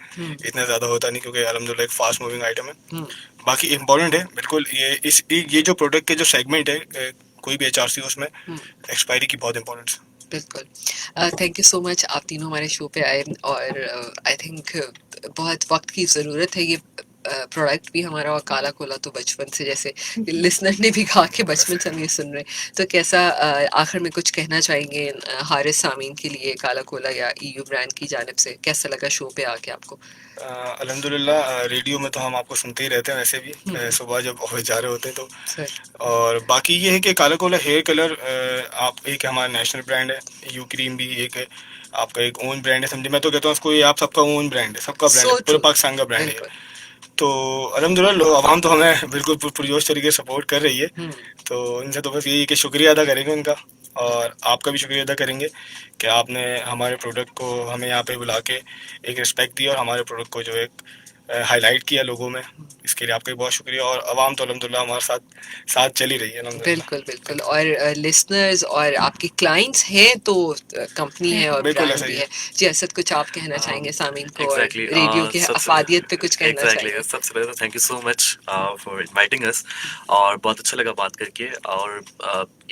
इतना ज़्यादा होता नहीं, क्योंकि अल्हम्दुलिल्लाह एक फास्ट मूविंग आइटम है। बाकी इम्पोर्टेंट है बिल्कुल। ये जो प्रोडक्ट के जो सेगमेंट है, कोई भी HRC उसमें एक्सपायरी की बहुत इंपॉर्टेंस है। बिल्कुल। थैंक यू सो मच, आप तीनों हमारे शो पे आए और आई थिंक बहुत वक्त की ज़रूरत है। ये प्रोडक्ट भी हमारा, और काला कोला तो बचपन से, जैसे लिसनर ने भी कहा कि बचपन से हम ये सुन रहे हैं। तो कैसा आखिर में कुछ कहना चाहेंगे हारिस सामीन के लिए, काला कोला या EU ब्रांड की जानिब से कैसा लगा शो पे आके आपको? अल्हम्दुलिल्लाह रेडियो में तो हम आपको सुनते ही रहते हैं वैसे भी, सुबह जब ऑफिस जा रहे होते हैं तो। और बाकी ये है कि काला कोला हेयर कलर आप एक हमारा नेशनल ब्रांड है, EU क्रीम भी एक है, आपका एक ओन ब्रांड है। समझे, मैं तो कहता हूँ उसको ये आप सबका ओन ब्रांड है, सबका ब्रांड है, पूरे पाकिस्तान का ब्रांड है। तो अल्हम्दुलिल्लाह आवाम तो हमें बिल्कुल पुरजोश तरीके से सपोर्ट कर रही है। तो इनसे तो बस यही है कि शुक्रिया अदा करेंगे उनका, और आपका भी शुक्रिया अदा करेंगे कि आपने हमारे प्रोडक्ट को हमें यहाँ पे बुला के एक रिस्पेक्ट दी और हमारे प्रोडक्ट को जो एक हाईलाइट किया लोगों में। इसके लिए आपका भी बहुत शुक्रिया, और आवाम तो अल्हम्दुलिल्लाह हमारे साथ चल ही रही है अल्हम्दुलिल्लाह। बिल्कुल बिल्कुल। और लिसनर्स और आपके क्लाइंट्स हैं तो कंपनी है और बिल्कुल ब्रांड ऐसा ही भी है। है। जी असद, कुछ आप कहना चाहेंगे सामीन को और एग्जैक्टली रेडियो के अफादियत पे कुछ कहना एग्जैक्टली चाहेंगे? सबसे पहले तो thank you so much for inviting us, और बहुत अच्छा लगा बात करके। और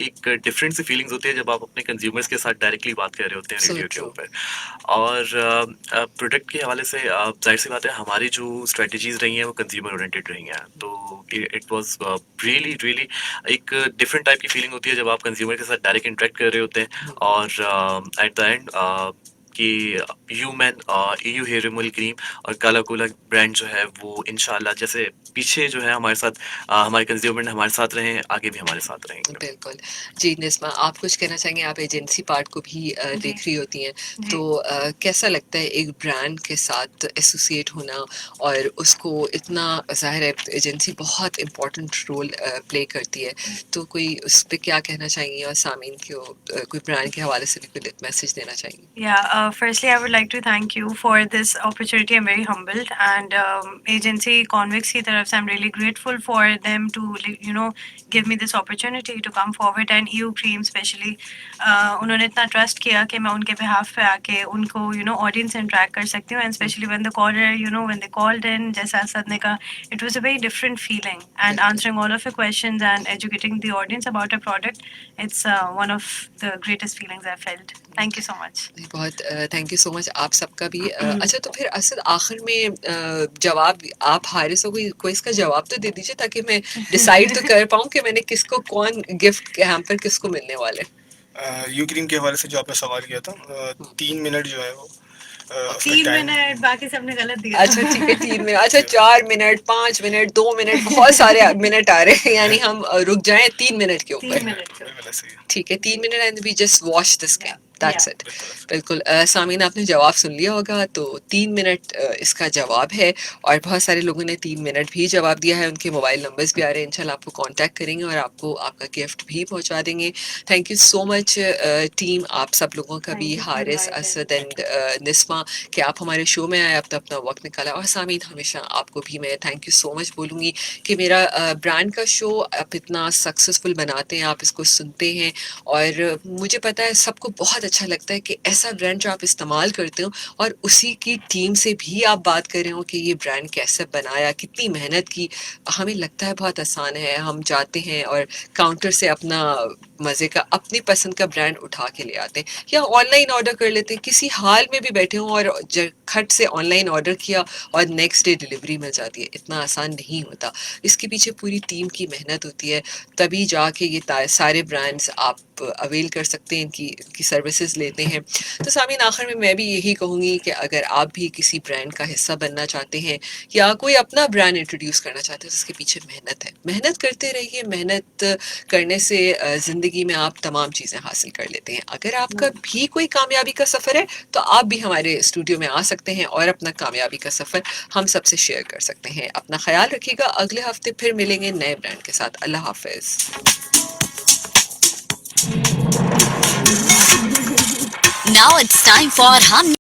एक डिफरेंट सी फीलिंग्स होती है जब आप अपने कंज्यूमर्स के साथ डायरेक्टली बात कर रहे होते हैं So रेडियो के true. ऊपर। और प्रोडक्ट के हवाले से जाहिर सी बात है हमारी जो स्ट्रेटजीज रही हैं वो कंज्यूमर ओरिएंटेड रही हैं। तो इट वाज रियली रियली एक डिफरेंट टाइप की फीलिंग होती है जब आप कंज्यूमर के साथ डायरेक्ट इंटरेक्ट कर रहे होते हैं। और एट द एंड कि human EU hair removal cream और काला कोला ब्रांड जो है वो इंशाल्लाह जैसे पीछे जो है हमारे साथ हमारे कंज्यूमर हमारे साथ रहे, आगे भी हमारे साथ रहेंगे। बिल्कुल। जी निस्मा, आप कुछ कहना चाहेंगे? आप एजेंसी पार्ट को भी देख रही होती हैं, तो कैसा लगता है एक ब्रांड के साथ एसोसिएट होना, और उसको इतना, ज़ाहिर है एजेंसी बहुत इम्पोर्टेंट रोल प्ले करती है, तो कोई उस पर क्या कहना चाहेंगी? और सामीन को कोई ब्रांड के हवाले से भी कोई मैसेज देना चाहेंगी? Yeah, firstly, I would like to thank you for this opportunity. I'm very humbled, and agency Convex की तरफ से I'm really grateful for them to give me this opportunity to come forward, and EU Cream especially उन्होंने इतना trust किया कि मैं उनके behalf पे आके उनको audience interact कर सकती हूँ, and especially when the caller when they called in, जैसा असद ने कहा, it was a very different feeling, and answering all of your questions and educating the audience about a product, it's one of the greatest feelings I felt. Thank you so much. बहुत thank you so much आप सबका भी। अच्छा, तो फिर असद आखिर में जवाब आप हारिस को कोई इसका जवाब तो दे दीजिए ताकि मैं डिसाइड तो कर पाऊँ कि मैंने किसको कौन गिफ्ट हैम्पर किसको मिलने वाले। यू क्रीम के हवाले से जो आपने सवाल किया था, 3 मिनट जो है वो 3 मिनट, बाकी सबने गलत दिया। अच्छा ठीक है, 3 मिनट। अच्छा 4 मिनट, 5 मिनट, 2 मिनट, बहुत सारे मिनट आ रहे हैं, यानी हम रुक जाएं 3 मिनट के ऊपर। ठीक है, 3 minute and we just watch this game, that's it. बिल्कुल सामीन, आपने जवाब सुन लिया होगा, तो 3 मिनट इसका जवाब है, और बहुत सारे लोगों ने 3 मिनट भी जवाब दिया है। उनके मोबाइल नंबर्स भी आ रहे हैं, इंशाल्लाह आपको कांटेक्ट करेंगे और आपको आपका गिफ्ट भी पहुंचा देंगे। Thank you so much team, आप सब लोगों का भी, हारिस, असद एंड निस्मा, कि आप हमारे शो में आए, आपने अपना वक्त निकाला। और सामीन, हमेशा आपको भी मैं थैंक यू सो मच बोलूँगी कि मेरा ब्रांड का शो आप इतना सक्सेसफुल बनाते हैं, आप इसको सुनते हैं, और मुझे पता है सबको बहुत अच्छा लगता है कि ऐसा ब्रांड जो आप इस्तेमाल करते हो और उसी की टीम से भी आप बात कर रहे हो कि ये ब्रांड कैसे बनाया, कितनी मेहनत की। हमें लगता है बहुत आसान है, हम जाते हैं और काउंटर से अपना मज़े का, अपनी पसंद का ब्रांड उठा के ले आते हैं, या ऑनलाइन ऑर्डर कर लेते हैं, किसी हाल में भी बैठे हों और खट से ऑनलाइन ऑर्डर किया और नेक्स्ट डे डिलीवरी मिल जाती है। इतना आसान नहीं होता, इसके पीछे पूरी टीम की मेहनत होती है, तभी जाके ये सारे ब्रांड्स आप अवेल कर सकते हैं, इनकी सर्विसेज लेते हैं। तो सामीन, आखिर में मैं भी यही कहूँगी कि अगर आप भी किसी ब्रांड का हिस्सा बनना चाहते हैं या कोई अपना ब्रांड इंट्रोड्यूस करना चाहते हैं, तो इसके पीछे मेहनत है, मेहनत करते रहिए। मेहनत करने से ज़िंदगी में आप तमाम चीज़ें हासिल कर लेते हैं। अगर आपका भी कोई कामयाबी का सफ़र है तो आप भी हमारे स्टूडियो में आ सकते हैं और अपना कामयाबी का सफ़र हम सबसे शेयर कर सकते हैं। अपना ख्याल रखिएगा, अगले हफ्ते फिर मिलेंगे नए ब्रांड के साथ। अल्लाह हाफिज़। Now it's time for Hum